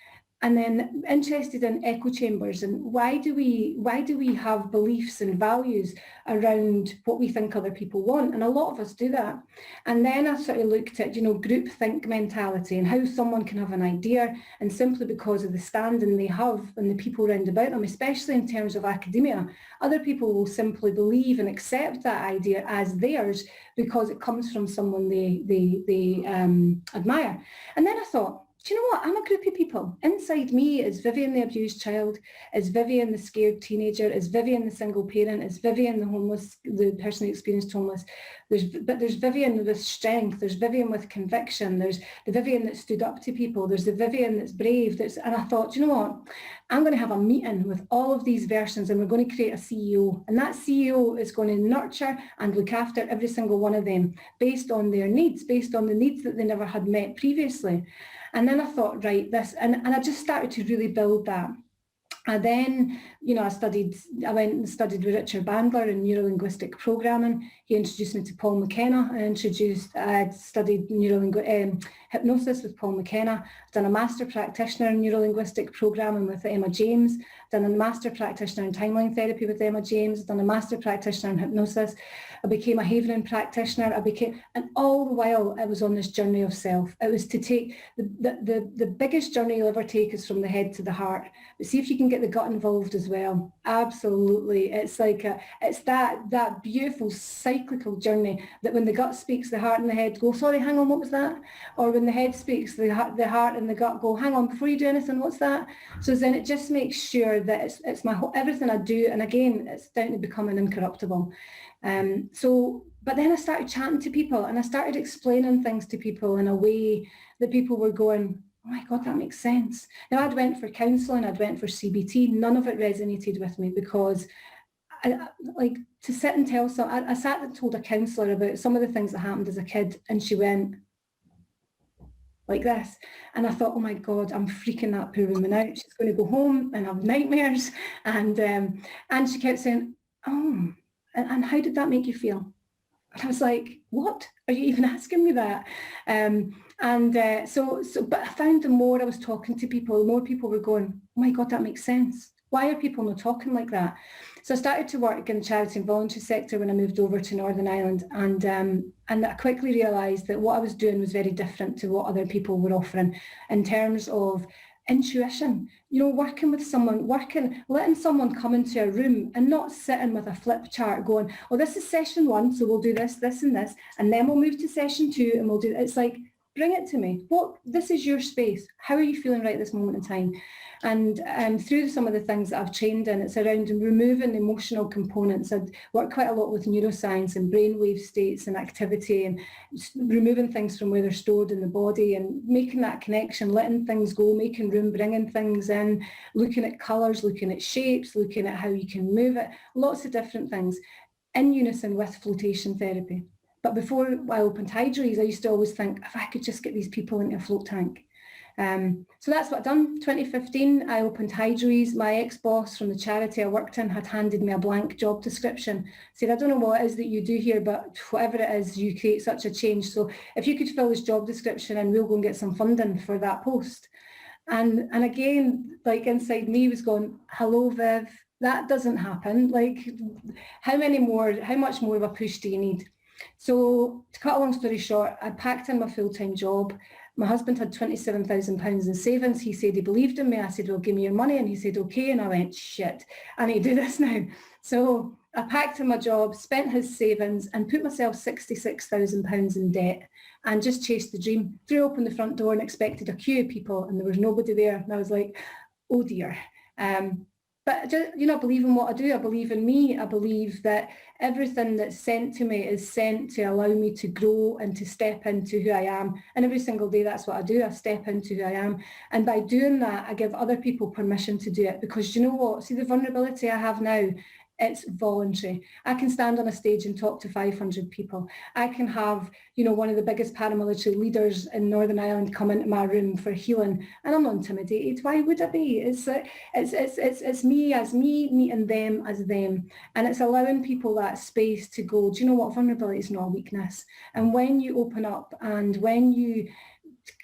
And then interested in echo chambers and why do we have beliefs and values around what we think other people want? And a lot of us do that. And then I sort of looked at, group think mentality and how someone can have an idea, and simply because of the standing they have and the people round about them, especially in terms of academia, other people will simply believe and accept that idea as theirs because it comes from someone they admire. And then I thought, do you know what? I'm a group of people. Inside me is Vivian, the abused child, is Vivian, the scared teenager, is Vivian, the single parent, is Vivian, the homeless, the person who experienced homeless. There's Vivian with strength, there's Vivian with conviction, there's the Vivian that stood up to people, there's the Vivian that's brave. And I thought, do you know what? I'm going to have a meeting with all of these versions, and we're going to create a CEO. And that CEO is going to nurture and look after every single one of them based on their needs, based on the needs that they never had met previously. And then I thought, right, and I just started to really build that. And then, I went and studied with Richard Bandler in neurolinguistic programming. He introduced me to Colm McKenna. I studied hypnosis with Colm McKenna. I've done a master practitioner in neurolinguistic programming with Emma James. Done a master practitioner in timeline therapy with Emma James. Done a master practitioner in hypnosis. I became a Havening practitioner. And all the while I was on this journey of self. It was to take the biggest journey you'll ever take is from the head to the heart. But see if you can get the gut involved as well. Absolutely. It's like it's that beautiful cyclical journey that when the gut speaks, the heart and the head go, sorry, hang on, what was that? Or when the head speaks, the heart and the gut go, hang on, before you do anything, what's that? So then it just makes sure that it's my whole, everything I do. And again, it's down to becoming incorruptible. But then I started chatting to people and I started explaining things to people in a way that people were going, oh my God, that makes sense. Now, I'd went for counselling, I'd went for CBT, none of it resonated with me because like to sit and tell I sat and told a counsellor about some of the things that happened as a kid and she went like this. And I thought, oh my God, I'm freaking that poor woman out. She's going to go home and have nightmares. And she kept saying, oh, and how did that make you feel? And I was like, what? Are you even asking me that? But I found the more I was talking to people, the more people were going, oh my God, that makes sense. Why are people not talking like that? So I started to work in the charity and voluntary sector when I moved over to Northern Ireland. And I quickly realised that what I was doing was very different to what other people were offering in terms of intuition, working with someone, letting someone come into a room and not sitting with a flip chart going, oh, this is session 1, so we'll do this, this and this, and then we'll move to session 2 and we'll do, it's like, bring it to me. This is your space. How are you feeling right this moment in time? And through some of the things that I've trained in, it's around removing emotional components. I've worked quite a lot with neuroscience and brainwave states and activity and removing things from where they're stored in the body and making that connection, letting things go, making room, bringing things in, looking at colours, looking at shapes, looking at how you can move it, lots of different things in unison with flotation therapy. But before I opened Hydries, I used to always think, if I could just get these people into a float tank. So that's what I've done. 2015, I opened Hydries. My ex-boss from the charity I worked in had handed me a blank job description. Said, I don't know what it is that you do here, but whatever it is, you create such a change. So if you could fill this job description and we'll go and get some funding for that post. And again, like inside me was going, hello, Viv, that doesn't happen. Like, how much more of a push do you need? So to cut a long story short, I packed in my full-time job. My husband had £27,000 in savings. He said he believed in me. I said, well, give me your money. And he said, okay. And I went, shit, I need to do this now. So I packed in my job, spent his savings and put myself £66,000 in debt and just chased the dream. Threw open the front door and expected a queue of people and there was nobody there. And I was like, oh dear. But just, I believe in what I do. I believe in me. I believe that everything that's sent to me is sent to allow me to grow and to step into who I am. And every single day, that's what I do. I step into who I am. And by doing that, I give other people permission to do it. Because you know what? See, the vulnerability I have now, it's voluntary. I can stand on a stage and talk to 500 people. I can have, one of the biggest paramilitary leaders in Northern Ireland come into my room for healing, and I'm not intimidated. Why would I be? It's me as me meeting them as them, and it's allowing people that space to go, do you know what? Vulnerability is not a weakness. And when you open up and when you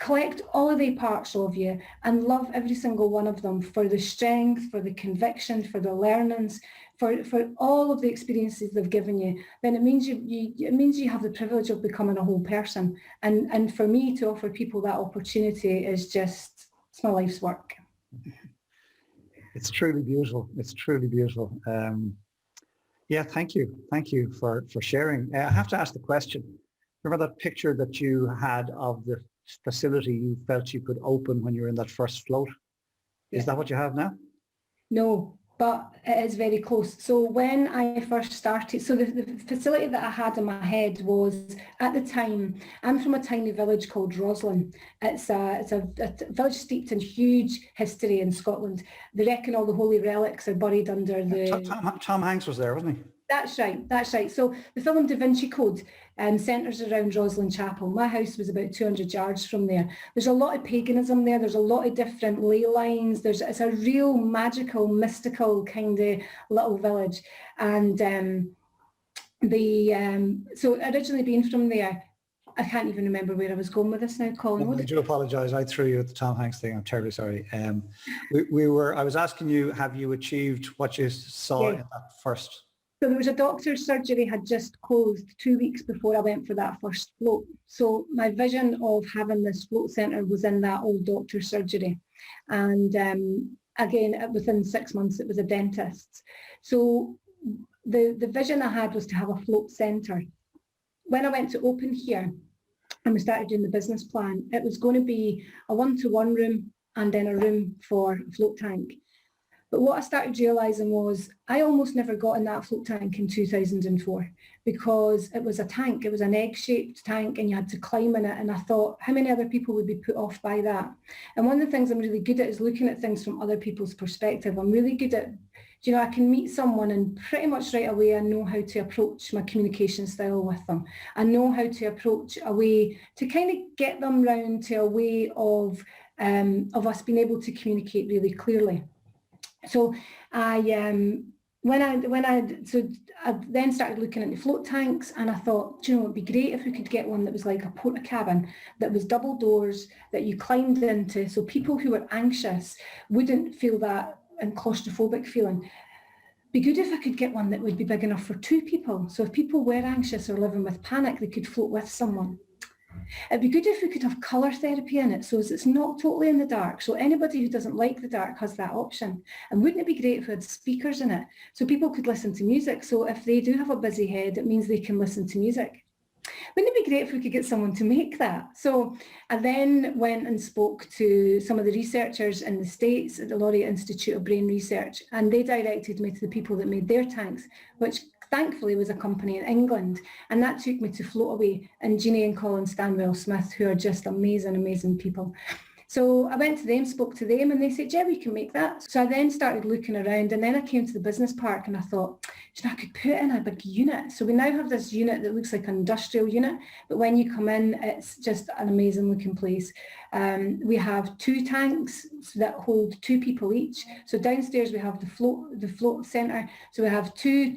collect all of the parts of you and love every single one of them for the strength, for the conviction, for the learnings, for all of the experiences they've given you, then it means you have the privilege of becoming a whole person. And for me to offer people that opportunity is it's my life's work. It's truly beautiful. It's truly beautiful. Yeah, thank you. Thank you for sharing. I have to ask the question. Remember that picture that you had of the facility you felt you could open when you were in that first float? Is that what you have now? No, but it is very close. So when I first started, so the facility that I had in my head was, at the time, I'm from a tiny village called Roslin. It's a village steeped in huge history in Scotland. They reckon all the holy relics are buried under the... Tom Hanks was there, wasn't he? That's right. So the film Da Vinci Code centres around Roslin Chapel. My house was about 200 yards from there. There's a lot of paganism there. There's a lot of different ley lines. It's a real magical, mystical kind of little village. And so originally being from there, I can't even remember where I was going with this now, Colin. I do apologise. I threw you at the Tom Hanks thing. I'm terribly sorry. I was asking you, have you achieved what you saw in that first? So there was a doctor's surgery had just closed 2 weeks before I went for that first float. So my vision of having this float centre was in that old doctor's surgery. And again, within 6 months, it was a dentist. So the vision I had was to have a float centre. When I went to open here and we started doing the business plan, it was going to be a one-to-one room and then a room for a float tank. But what I started realising was I almost never got in that float tank in 2004 because it was a tank, it was an egg-shaped tank and you had to climb in it, and I thought, how many other people would be put off by that? And one of the things I'm really good at is looking at things from other people's perspective. I'm really good at, I can meet someone and pretty much right away I know how to approach my communication style with them. I know how to approach a way to kind of get them round to a way of us being able to communicate really clearly. So I then started looking at the float tanks, and I thought, it'd be great if we could get one that was like a porta cabin, that was double doors, that you climbed into, so people who were anxious wouldn't feel that and claustrophobic feeling. Be good if I could get one that would be big enough for 2 people. So if people were anxious or living with panic, they could float with someone. It'd be good if we could have colour therapy in it, so it's not totally in the dark. So anybody who doesn't like the dark has that option. And wouldn't it be great if we had speakers in it so people could listen to music? So if they do have a busy head, it means they can listen to music. Wouldn't it be great if we could get someone to make that? So I then went and spoke to some of the researchers in the States at the Laureate Institute of Brain Research, and they directed me to the people that made their tanks, which thankfully was a company in England, and that took me to Floataway and Jeannie and Colin Stanwell-Smith, who are just amazing, amazing people. So I went to them, spoke to them, and they said, yeah, we can make that. So I then started looking around, and then I came to the business park and I thought, I could put in a big unit. So we now have this unit that looks like an industrial unit, but when you come in, it's just an amazing looking place. We have 2 tanks that hold 2 people each. So downstairs we have the float centre. So we have two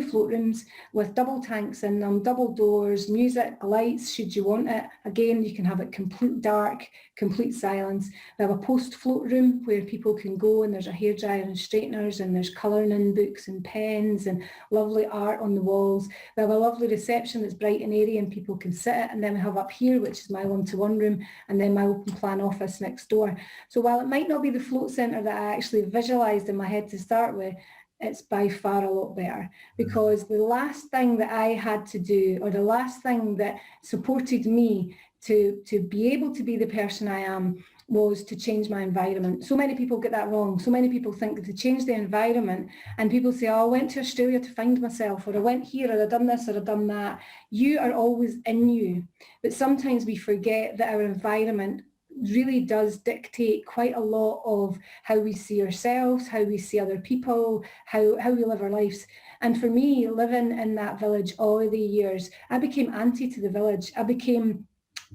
float rooms with double tanks in them, double doors, music, lights should you want it. Again, you can have it complete dark, complete silence. We have a post-float room where people can go, and there's a hairdryer and straighteners, and there's colouring in books and pens and lovely art on the walls. We have a lovely reception that's bright and airy and people can sit it. And then we have up here, which is my one-to-one room, and then my open plan office next door. So while it might not be the float centre that I actually visualised in my head to start with, it's by far a lot better, because the last thing that I had to do, or the last thing that supported me to be able to be the person I am, was to change my environment. So many people get that wrong. So many people think that to change the environment, and people say, oh, I went to Australia to find myself, or I went here, or I done this, or I done that. You are always in you. But sometimes we forget that our environment really does dictate quite a lot of how we see ourselves, how we see other people, how we live our lives. And for me, living in that village all the years, I became auntie to the village. I became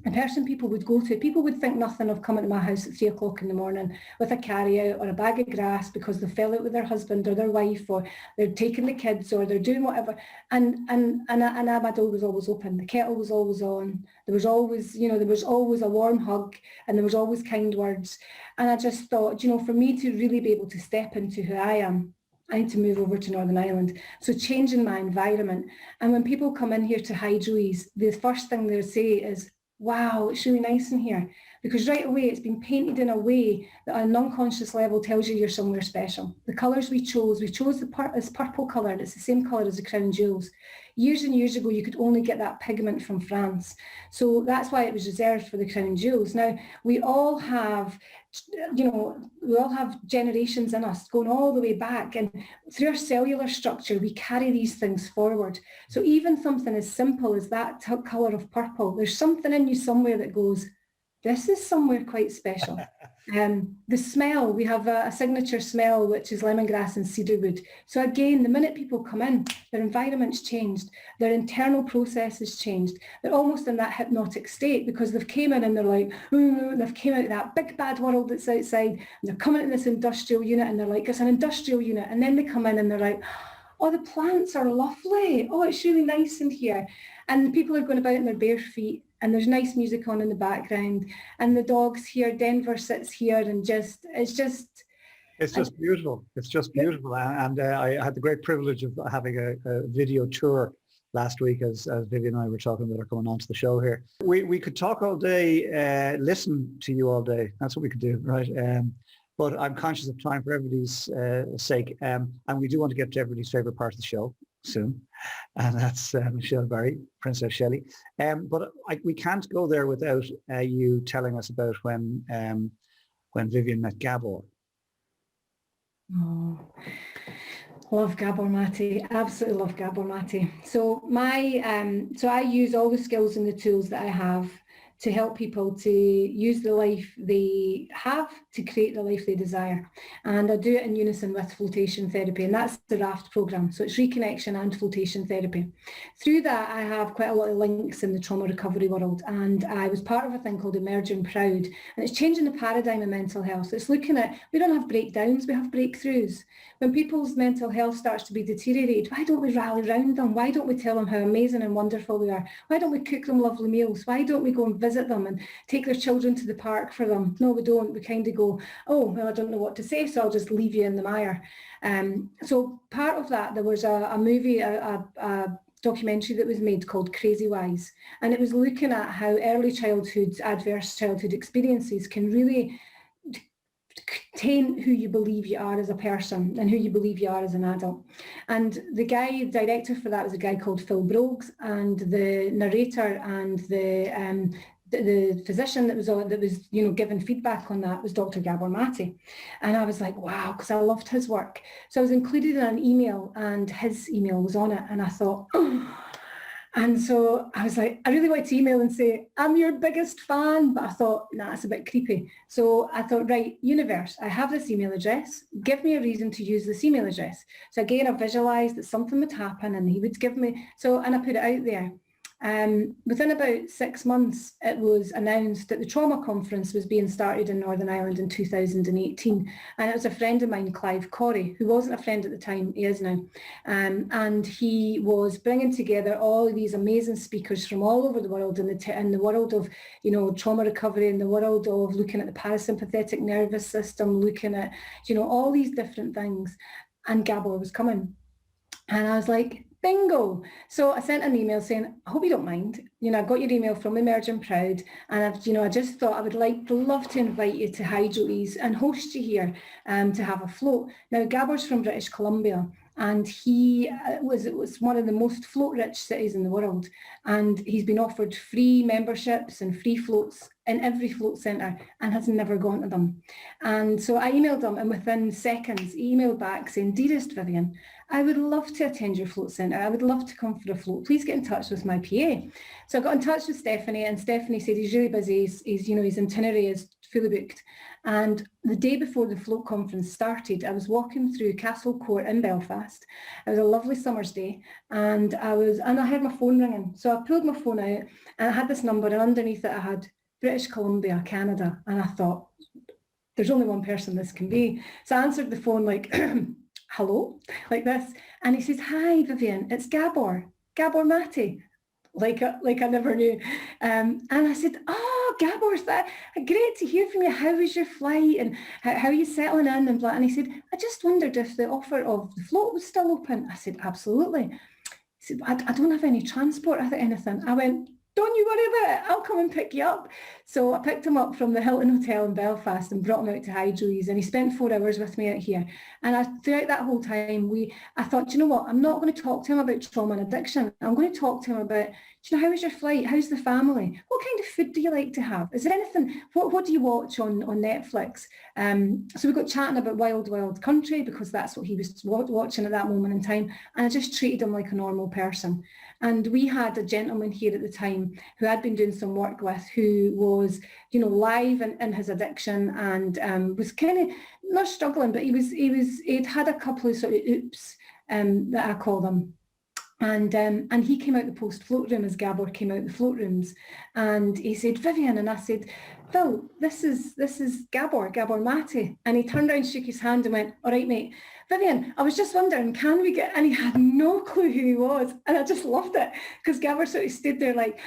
the person people would go to. People would think nothing of coming to my house at 3 o'clock in the morning with a carry-out or a bag of grass because they fell out with their husband or their wife, or they're taking the kids, or they're doing whatever. And my door was always open. The kettle was always on. There was always, there was always a warm hug, and there was always kind words. And I just thought, for me to really be able to step into who I am, I need to move over to Northern Ireland. So changing my environment. And when people come in here to Hydroease, the first thing they'll say is, wow, it's really nice in here. Because right away it's been painted in a way that on an unconscious level tells you you're somewhere special. The colours we chose this purple colour, and it's the same colour as the crown jewels. Years and years ago, you could only get that pigment from France. So that's why it was reserved for the crown jewels. Now, we all have generations in us going all the way back, and through our cellular structure, we carry these things forward. So even something as simple as that colour of purple, there's something in you somewhere that goes, this is somewhere quite special. The smell, we have a signature smell, which is lemongrass and cedarwood. So again, the minute people come in, their environment's changed, their internal process has changed. They're almost in that hypnotic state because they've came in and they're like, they've came out of that big bad world that's outside, and they're coming in this industrial unit, and they're like, it's an industrial unit. And then they come in and they're like, oh, the plants are lovely. Oh, it's really nice in here. And people are going about in their bare feet, and there's nice music on in the background, and the dog's here, Denver sits here, and it's just beautiful. It's just beautiful. And I had the great privilege of having a video tour last week as Vivian and I were talking about her coming onto the show here. We could talk all day, listen to you all day. That's what we could do, right? but I'm conscious of time for everybody's sake. And we do want to get to everybody's favourite part of the show soon. And that's Michelle Barry, Princess Shelley. But we can't go there without you telling us about when Vivian met Gabor. Oh, love Gabor Mate. Absolutely love Gabor Mate. So so I use all the skills and the tools that I have to help people to use the life they have to create the life they desire. And I do it in unison with flotation therapy, and that's the RAFT program. So it's reconnection and flotation therapy. Through that, I have quite a lot of links in the trauma recovery world, and I was part of a thing called Emerging Proud, and it's changing the paradigm of mental health. It's looking at, we don't have breakdowns, we have breakthroughs. When people's mental health starts to be deteriorated, why don't we rally around them? Why don't we tell them how amazing and wonderful they are? Why don't we cook them lovely meals? Why don't we go and visit them and take their children to the park for them? No, we don't. We kind of go, oh, well, I don't know what to say, so I'll just leave you in the mire. So part of that, there was a movie, a documentary that was made called Crazy Wise, and it was looking at how early childhood, adverse childhood experiences can really taint who you believe you are as a person and who you believe you are as an adult. And the director for that was a guy called Phil Brogues, and the narrator and the physician that was given feedback on that was Dr. Gabor Mate. And I was like, wow, because I loved his work. So I was included in an email, and his email was on it, and I thought, oh. And so I was like, I really wanted to email and say, I'm your biggest fan, but I thought, nah, it's a bit creepy. So I thought, right, universe, I have this email address. Give me a reason to use this email address. So again, I visualized that something would happen and he would give me, and I put it out there. Within about 6 months, it was announced that the trauma conference was being started in Northern Ireland in 2018. And it was a friend of mine, Clive Corey, who wasn't a friend at the time, he is now. And he was bringing together all of these amazing speakers from all over the world in the world of, trauma recovery, in the world of looking at the parasympathetic nervous system, looking at, all these different things. And Gabor was coming. And I was like, bingo. So I sent an email saying, I hope you don't mind. I got your email from Emerging Proud, and I just thought I would love to invite you to Hydro Ease and host you here to have a float. Now, Gabor's from British Columbia, and he was one of the most float-rich cities in the world. And he's been offered free memberships and free floats in every float centre and has never gone to them. And so I emailed him, and within seconds, he emailed back saying, dearest Vivian, I would love to attend your float centre. I would love to come for a float. Please get in touch with my PA. So I got in touch with Stephanie, and Stephanie said he's really busy. His itinerary is fully booked. And the day before the float conference started, I was walking through Castle Court in Belfast. It was a lovely summer's day, and I heard my phone ringing. So I pulled my phone out, and I had this number, and underneath it I had British Columbia, Canada. And I thought, there's only one person this can be. So I answered the phone like, hello, like this. And he says, hi, Vivian, it's Gabor Mate. Like I never knew. And I said, oh, Gabor's that great to hear from you. How was your flight, and how are you settling in, and blah. And he said, I just wondered if the offer of the float was still open. I said, absolutely. He said, I don't have any transport or anything. I went, don't you worry about it, I'll come and pick you up. So I picked him up from the Hilton Hotel in Belfast and brought him out to Hydro Ease, and he spent 4 hours with me out here. And throughout that whole time, I thought, you know what, I'm not going to talk to him about trauma and addiction. I'm going to talk to him about, how was your flight? How's the family? What kind of food do you like to have? Is there anything, what do you watch on Netflix? So we got chatting about Wild Wild Country, because that's what he was watching at that moment in time. And I just treated him like a normal person. And we had a gentleman here at the time who I'd been doing some work with, who was, live in his addiction, and was kind of not struggling, but he'd had a couple of sort of oops that I call them. And he came out the post float room as Gabor came out the float rooms, and he said, Vivian, and I said, Phil, this is Gabor Mate. And he turned around, shook his hand and went, all right, mate. Vivian, I was just wondering, can we get, and he had no clue who he was. And I just loved it, because Gabor sort of stood there like,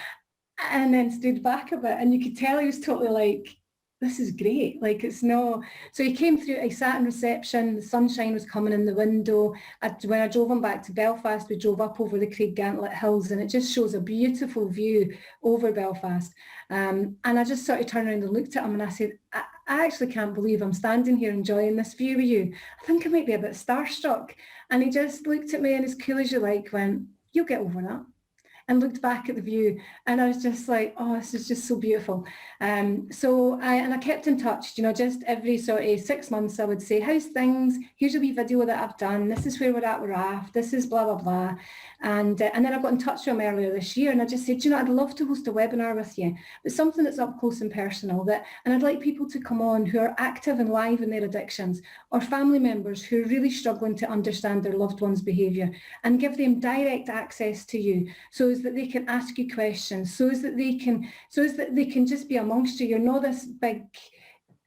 and then stood back a bit, and you could tell he was totally like, this is great. Like, it's no, so he came through, I sat in reception, the sunshine was coming in the window. When I drove him back to Belfast, we drove up over the Craiggantlet Hills, and it just shows a beautiful view over Belfast. And I just sort of turned around and looked at him, and I said, I actually can't believe I'm standing here enjoying this view with you. I think I might be a bit starstruck. And he just looked at me and as cool as you like went, you'll get over that. And looked back at the view, and I was just like, oh, this is just so beautiful. So I kept in touch, just every sort of 6 months I would say, how's things? Here's a wee video that I've done. This is where we're at with RAF. This is blah, blah, blah. And then I got in touch with him earlier this year, and I just said, I'd love to host a webinar with you, but something that's up close and personal, and I'd like people to come on who are active and live in their addictions, or family members who are really struggling to understand their loved one's behaviour, and give them direct access to you, so as that they can ask you questions, so as that they can just be amongst you. You're not this big,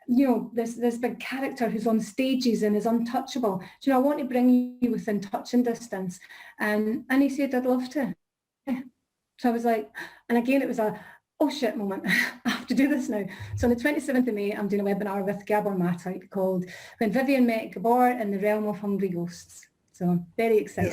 this big character who's on stages and is untouchable. I want to bring you within touch and distance. And he said, I'd love to. So I was like, and again, it was a, oh shit moment. I have to do this now. So on the 27th of May, I'm doing a webinar with Gabor Matic called When Vivian Met Gabor in the Realm of Hungry Ghosts. So very exciting.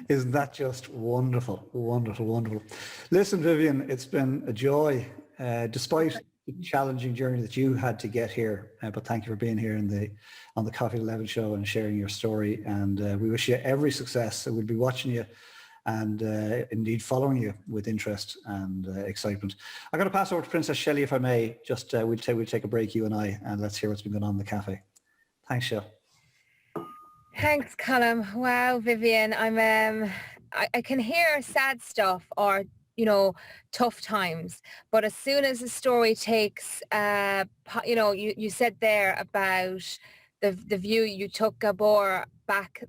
Isn't that just wonderful, wonderful, wonderful. Listen, Vivian, it's been a joy, despite the challenging journey that you had to get here. But thank you for being here on the Coffee at 11 show and sharing your story. And we wish you every success. So we'll be watching you and indeed following you with interest and excitement. I'm going to pass over to Princess Shelley, if I may. Just we'll take a break, you and I, and let's hear what's been going on in the cafe. Thanks, Shell. Thanks, Colm. Wow, Vivian, I can hear sad stuff or, tough times, but as soon as the story takes, you said there about the view you took Gabor back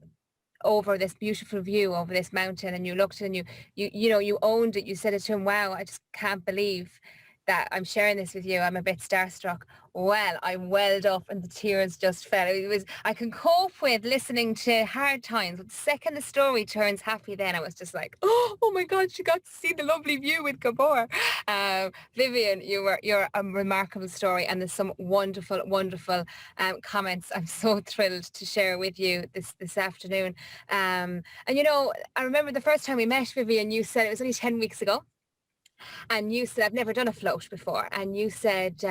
over this beautiful view over this mountain, and you looked and you owned it. You said it to him, wow, I just can't believe that I'm sharing this with you. I'm a bit starstruck. Well, I welled up and the tears just fell. I can cope with listening to hard times, but the second the story turns happy, then I was just like, oh my God, she got to see the lovely view with Gabor. Vivian, you're a remarkable story, and there's some wonderful, wonderful comments I'm so thrilled to share with you this afternoon. And I remember the first time we met, Vivian, you said it was only 10 weeks ago. And you said, I've never done a float before. And you said,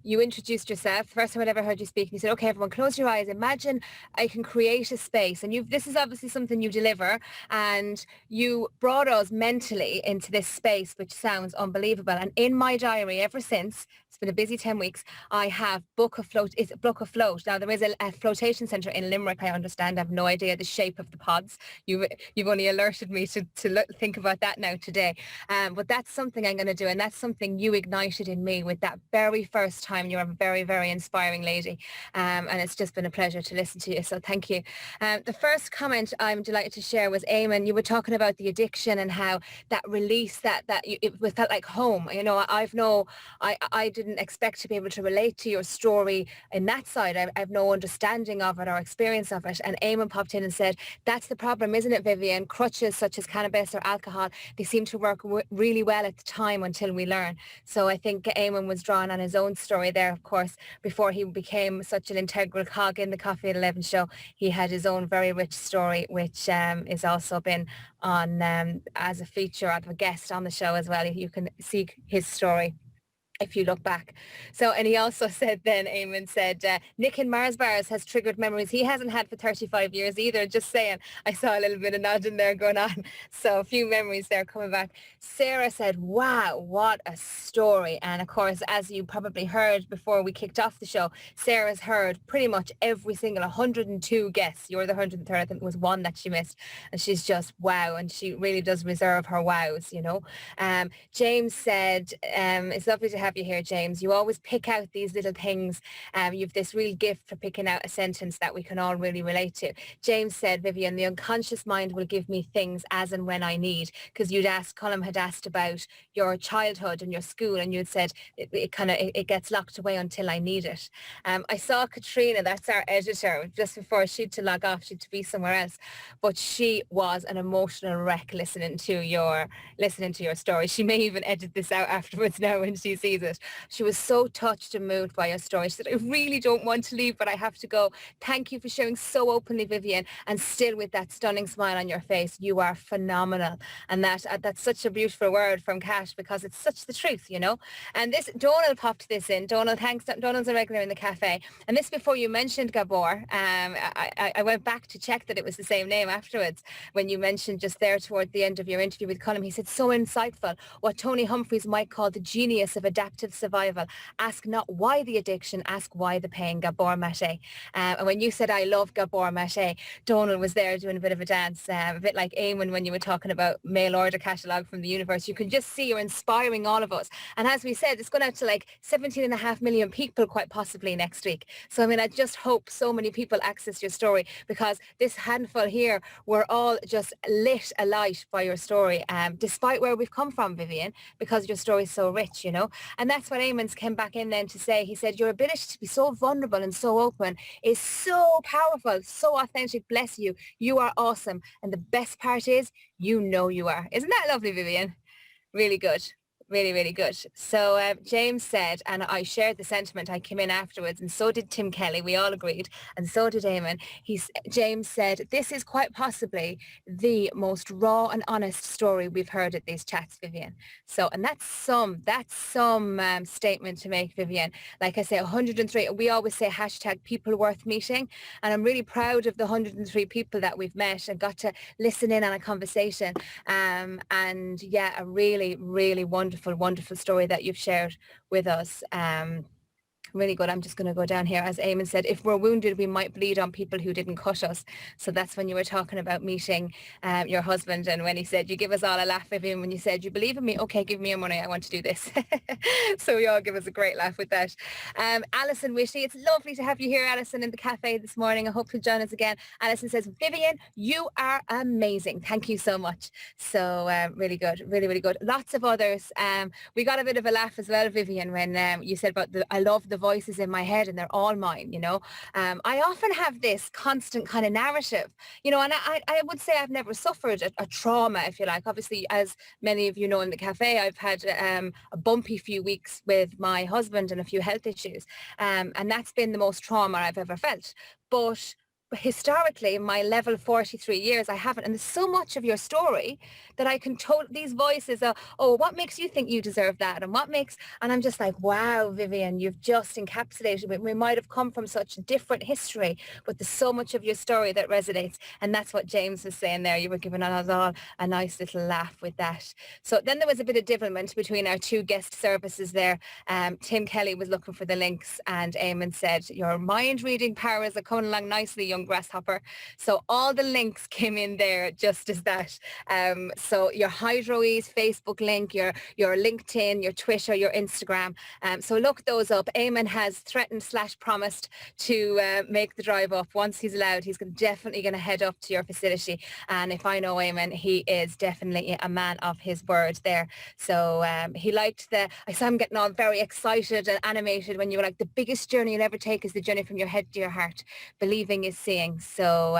you introduced yourself. The first time I'd ever heard you speak, and you said, okay, everyone, close your eyes. Imagine I can create a space. And this is obviously something you deliver. And you brought us mentally into this space, which sounds unbelievable. And in my diary, ever since, it's been a busy 10 weeks, I have book a float. It's book a float. Now, there is a flotation centre in Limerick, I understand. I have no idea the shape of the pods. You've only alerted me to think about that now today. But that's something I'm going to do, and that's something you ignited in me with that very first time. You're a very, very inspiring lady, and it's just been a pleasure to listen to you, so thank you. The first comment I'm delighted to share was, Eamon, you were talking about the addiction and how that release, it felt like home. I didn't expect to be able to relate to your story in that side. I have no understanding of it or experience of it, and Eamon popped in and said, that's the problem, isn't it, Vivian? Crutches such as cannabis or alcohol, they seem to work really well at the time until we learn. So I think Eamon was drawn on his own story there, of course, before he became such an integral cog in the Coffee at 11 show. He had his own very rich story, which has also been on as a feature of a guest on the show as well. You can see his story if you look back. So, and he also said then, Eamon said, Nick in Mars Bars has triggered memories he hasn't had for 35 years either. Just saying, I saw a little bit of nodding there going on. So a few memories there coming back. Sarah said, wow, what a story. And of course, as you probably heard before we kicked off the show, Sarah's heard pretty much every single 102 guests. You're the 103rd. I think it was one that she missed. And she's just wow. And she really does reserve her wows, James said, it's lovely to have you here, James. You always pick out these little things. You've this real gift for picking out a sentence that we can all really relate to. James said, Vivian, the unconscious mind will give me things as and when I need, because Colm had asked about your childhood and your school, and you'd said it gets locked away until I need it. I saw Katrina, that's our editor, just before she'd to log off, she'd to be somewhere else, but she was an emotional wreck listening to your story. She may even edit this out afterwards now when she sees phrase it. She was so touched and moved by your story. She said, I really don't want to leave, but I have to go. Thank you for sharing so openly, Vivian, and still with that stunning smile on your face. You are phenomenal. And that's such a beautiful word from Cash, because it's such the truth, you know. And this, Donald popped this in. Donald, thanks. Donald's a regular in the cafe. And this before you mentioned Gabor, I went back to check that it was the same name afterwards when you mentioned just there toward the end of your interview with Colm. He said, so insightful, what Tony Humphreys might call the genius of adaptive survival. Ask not why the addiction, ask why the pain. Gabor Mate. And when you said, I love Gabor Mate, Donald was there doing a bit of a dance, a bit like Eamon when you were talking about mail order catalogue from the universe. You can just see you're inspiring all of us. And as we said, it's going out to like 17.5 million people quite possibly next week. So I mean, I just hope so many people access your story, because this handful here, we're all just lit alight by your story, despite where we've come from, Vivian, because your story is so rich, you know. And that's what Eamon's came back in then to say. He said, your ability to be so vulnerable and so open is so powerful, so authentic. Bless you. You are awesome. And the best part is, you know you are. Isn't that lovely, Vivian? Really good. Really, really good. So James said, and I shared the sentiment, I came in afterwards, and so did Tim Kelly, we all agreed, and so did Eamon. James said, this is quite possibly the most raw and honest story we've heard at these chats, Vivian. So, and that's some statement to make, Vivian. Like I say, 103, we always say hashtag people worth meeting, and I'm really proud of the 103 people that we've met and got to listen in on a conversation. And yeah, a really, really wonderful story that you've shared with us. Really good. I'm just going to go down here. As Eamon said, if we're wounded, we might bleed on people who didn't cut us. So that's when you were talking about meeting your husband, and when he said, you give us all a laugh, Vivian, when you said, you believe in me? Okay, give me your money. I want to do this. So we all give us a great laugh with that. Alison Wishy, it's lovely to have you here, Alison, in the cafe this morning. I hope you'll join us again. Alison says, Vivian, you are amazing. Thank you so much. So really good. Really, really good. Lots of others. We got a bit of a laugh as well, Vivian, when you said about I love the voices in my head and they're all mine, you know. I often have this constant kind of narrative, you know, and I would say I've never suffered a trauma, if you like. Obviously, as many of you know in the cafe, I've had a bumpy few weeks with my husband and a few health issues, and that's been the most trauma I've ever felt. But historically, in my level 43 years, I haven't. And there's so much of your story that I can these voices are, oh, what makes you think you deserve that? And and I'm just like, wow, Vivian, you've just encapsulated it. We might have come from such a different history, but there's so much of your story that resonates. And that's what James was saying there. You were giving us all a nice little laugh with that. So then there was a bit of divilment between our two guest services there. Tim Kelly was looking for the links, and Eamon said, your mind reading powers are coming along nicely, young grasshopper. So all the links came in there just as that. So your HydroEase Facebook link, your LinkedIn, your Twitter, your Instagram. So look those up. Eamon has threatened / promised to make the drive up. Once he's allowed, he's definitely going to head up to your facility. And if I know Eamon, he is definitely a man of his word there. So he liked I saw him getting all very excited and animated when you were like, the biggest journey you'll ever take is the journey from your head to your heart. Believing is seeing. So,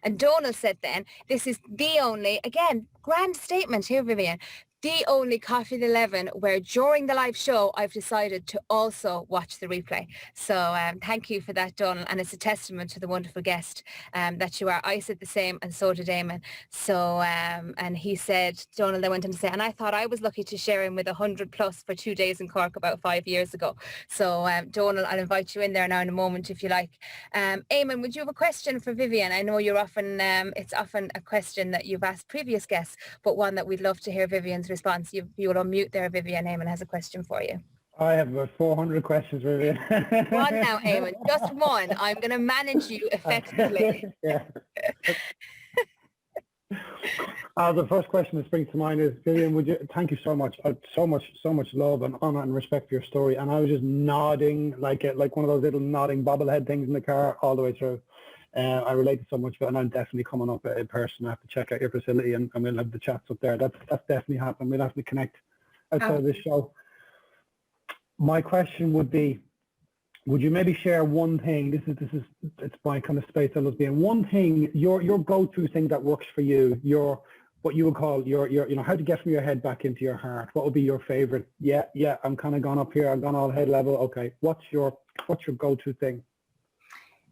and Donald said then, this is the only, again, grand statement here, Vivian, the only Coffee at 11 where during the live show I've decided to also watch the replay. So thank you for that, Donald, and it's a testament to the wonderful guest that you are. I said the same, and so did Eamon. So and he said, Donald, I went on to say, and I thought I was lucky to share him with 100+ for 2 days in Cork about 5 years ago. So Donald, I'll invite you in there now in a moment if you like. Eamon, would you have a question for Vivian? I know you're often, it's often a question that you've asked previous guests, but one that we'd love to hear Vivian's response. You will unmute there, Vivian. Eamon has a question for you. I have about 400 questions, Vivian. One now, Eamon. Just one. I'm going to manage you effectively. Yeah. The first question that springs to mind is, Vivian, thank you so much. So much love and honor and respect for your story. And I was just nodding like one of those little nodding bobblehead things in the car all the way through. I related so much to it, and I'm definitely coming up in person. I have to check out your facility, and we'll have the chats up there. That's definitely happening. We'll have to connect outside of this show. My question would be, would you maybe share one thing? It's my kind of space I love being. One thing, your go-to thing that works for you, your what you would call your how to get from your head back into your heart. What would be your favorite? Yeah, I'm kind of gone up here. I've gone all head level. Okay, what's your go-to thing?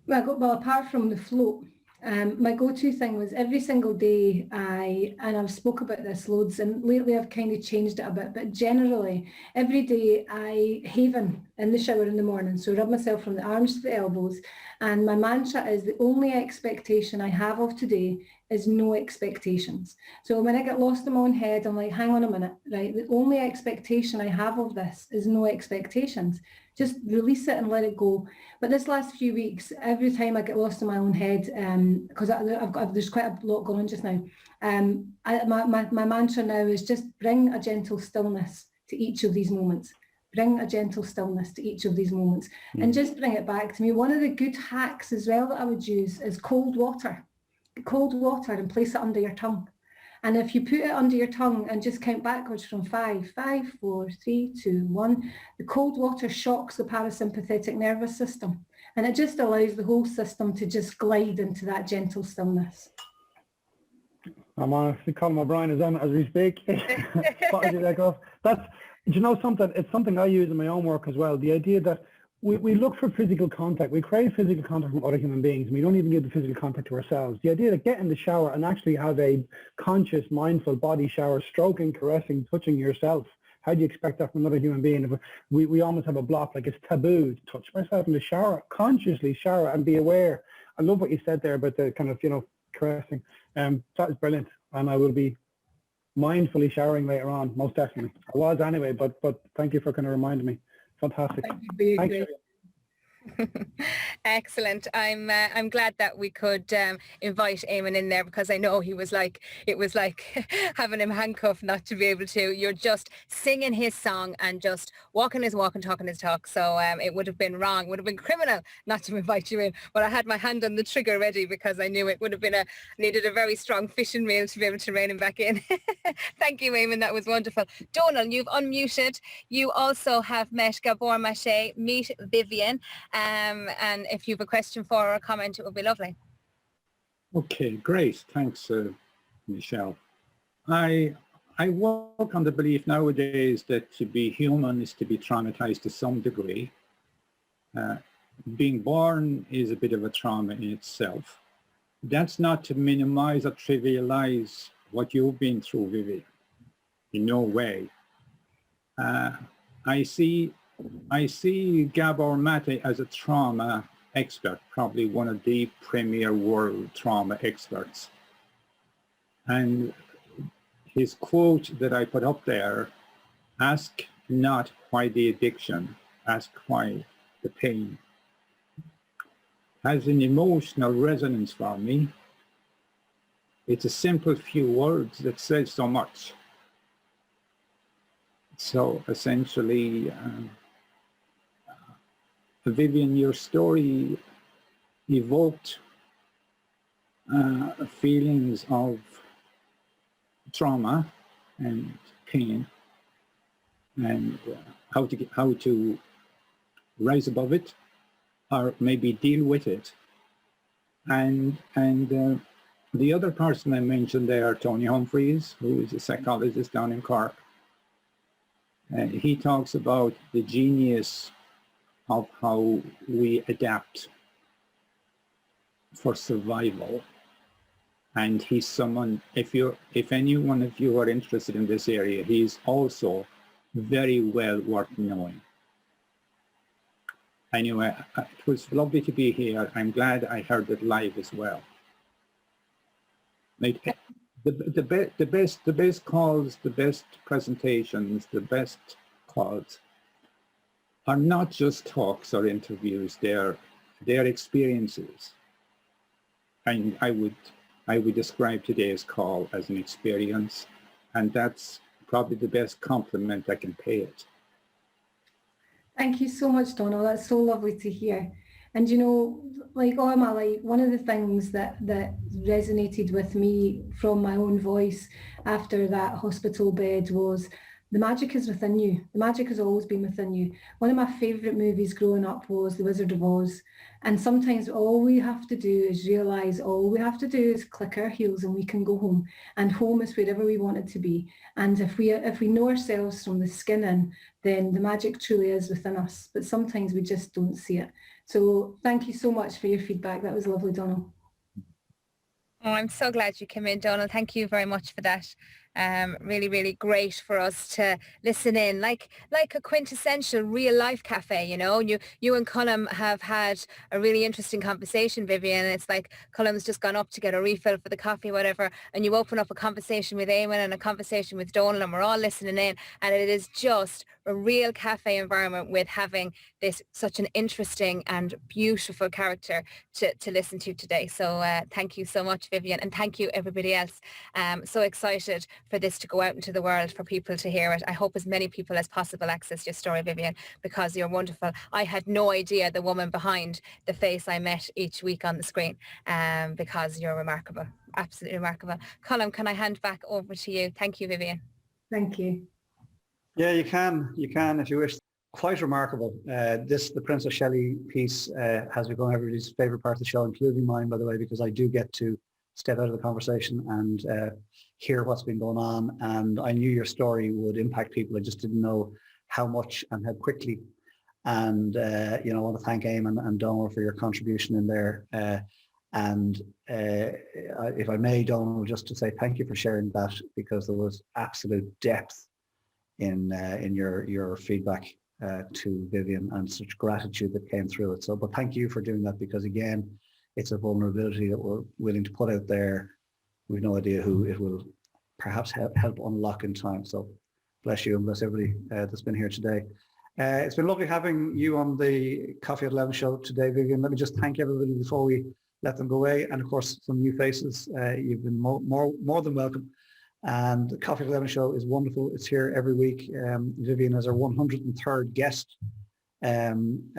Well, apart from the float, my go-to thing was every single day and I've spoke about this loads, and lately I've kind of changed it a bit, but generally every day I haven in the shower in the morning, so rub myself from the arms to the elbows, and my mantra is the only expectation I have of today is no expectations. So when I get lost in my own head, I'm like, hang on a minute, right? The only expectation I have of this is no expectations. Just release it and let it go. But this last few weeks, every time I get lost in my own head, because there's quite a lot going on just now, my mantra now is just bring a gentle stillness to each of these moments. Bring a gentle stillness to each of these moments and just bring it back to me. One of the good hacks as well that I would use is cold water and place it under your tongue. And if you put it under your tongue and just count backwards from 5, 4, 3, 2, 1, the cold water shocks the parasympathetic nervous system. And it just allows the whole system to just glide into that gentle stillness. I'm honestly, Colm O'Brien is on as we speak. That's, do you know something? It's something I use in my own work as well. The idea that we look for physical contact. We crave physical contact from other human beings. And we don't even give the physical contact to ourselves. The idea that get in the shower and actually have a conscious, mindful body shower, stroking, caressing, touching yourself. How do you expect that from another human being? If we almost have a block, like it's taboo to touch myself in the shower, consciously shower and be aware. I love what you said there about the kind of, caressing. That is brilliant. And I will be mindfully showering later on, most definitely. I was anyway, but thank you for kind of reminding me. Fantastic. Thank you. Excellent. I'm glad that we could invite Eamon in there, because I know it was like having him handcuffed not to be able to. You're just singing his song and just walking his walk and talking his talk. So it would have been wrong, would have been criminal not to invite you in. But I had my hand on the trigger ready because I knew it would have been needed a very strong fishing reel to be able to rein him back in. Thank you, Eamon. That was wonderful. Donal, you've unmuted. You also have met Gabor Maché. Meet Vivian. And if you have a question for or a comment, it would be lovely. Okay, great. Thanks, Michelle. I work on the belief nowadays that to be human is to be traumatized to some degree. Being born is a bit of a trauma in itself. That's not to minimize or trivialize what you've been through, Vivi. In no way. I see Gabor Maté as a trauma expert, probably one of the premier world trauma experts. And his quote that I put up there, ask not why the addiction, ask why the pain, has an emotional resonance for me. It's a simple few words that says so much. So essentially, Vivian, your story evoked feelings of trauma and pain, and how to rise above it, or maybe deal with it. And the other person I mentioned there, Tony Humphreys, who is a psychologist down in Cork, he talks about the genius of how we adapt for survival. And he's someone, if any one of you are interested in this area, he's also very well worth knowing. Anyway, it was lovely to be here. I'm glad I heard it live as well. Like, the best calls, the best presentations, the best calls are not just talks or interviews, they're experiences. And I would describe today's call as an experience, and that's probably the best compliment I can pay it. Thank you so much, Donal. That's so lovely to hear. And like all my life, one of the things that resonated with me from my own voice after that hospital bed was the magic is within you. The magic has always been within you. One of my favourite movies growing up was The Wizard of Oz. And sometimes all we have to do is realise all we have to do is click our heels and we can go home. And home is wherever we want it to be. And if we know ourselves from the skin in, then the magic truly is within us. But sometimes we just don't see it. So thank you so much for your feedback. That was lovely, Donald. Oh, I'm so glad you came in, Donald. Thank you very much for that. Really, really great for us to listen in, like a quintessential real life cafe. You know, you and Colm have had a really interesting conversation, Vivian. It's like Colm's just gone up to get a refill for the coffee, whatever, and you open up a conversation with Eamon and a conversation with Donald, and we're all listening in, and it is just a real cafe environment with having this such an interesting and beautiful character to listen to today. So thank you so much, Vivian, and thank you everybody else. So excited for this to go out into the world, for people to hear it. I hope as many people as possible access your story, Vivian, because you're wonderful. I had no idea the woman behind the face I met each week on the screen, because you're remarkable, absolutely remarkable. Colm, can I hand back over to you? Thank you, Vivian. Thank you. Yeah, you can if you wish. Quite remarkable. The Princess Shelley piece has become everybody's favourite part of the show, including mine, by the way, because I do get to step out of the conversation and hear what's been going on. And I knew your story would impact people. I just didn't know how much and how quickly. And, I want to thank Eamon and Donald for your contribution in there. If I may, Donald, just to say thank you for sharing that, because there was absolute depth in your feedback to Vivian, and such gratitude that came through it. So, but thank you for doing that, because again, it's a vulnerability that we're willing to put out there. We've no idea who it will perhaps help unlock in time. So bless you and bless everybody that's been here today. It's been lovely having you on the Coffee at 11 show today, Vivian. Let me just thank everybody before we let them go away. And of course, some new faces. You've been more than welcome. And the Coffee at 11 show is wonderful. It's here every week. Vivian is our 103rd guest.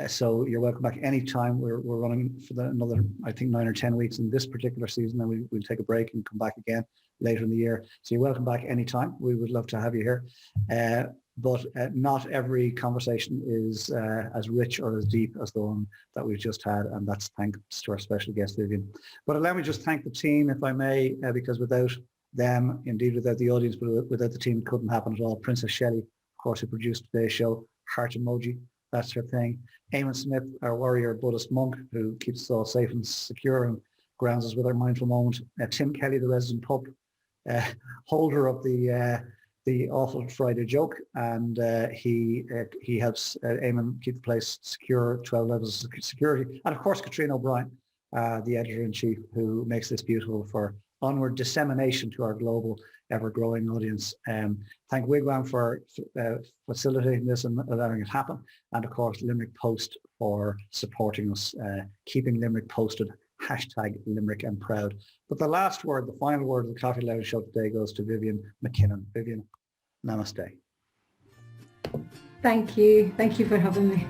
So you're welcome back anytime. We're running for another, I think, 9 or 10 weeks in this particular season, and we'll take a break and come back again later in the year. So you're welcome back anytime. We would love to have you here. But not every conversation is as rich or as deep as the one that we've just had, and that's thanks to our special guest, Vivian. But allow me just thank the team, if I may, because without them, indeed without the audience, but without the team, it couldn't happen at all. Princess Shelley, of course, who produced today's show, heart emoji, that's her thing. Eamon Smith, our warrior Buddhist monk, who keeps us all safe and secure and grounds us with our mindful moment. Tim Kelly, the resident pub holder of the awful Friday joke, and he helps Eamon keep the place secure, 12 levels of security. And of course, Katrina O'Brien, the editor-in-chief, who makes this beautiful for onward dissemination to our global, ever-growing audience. Thank Wigwam for facilitating this and allowing it happen. And of course, Limerick Post for supporting us, keeping Limerick posted, hashtag Limerick and proud. But the last word, the final word of the Coffee Lounge show today goes to Vivian McKinnon. Vivian, namaste. Thank you. Thank you for having me.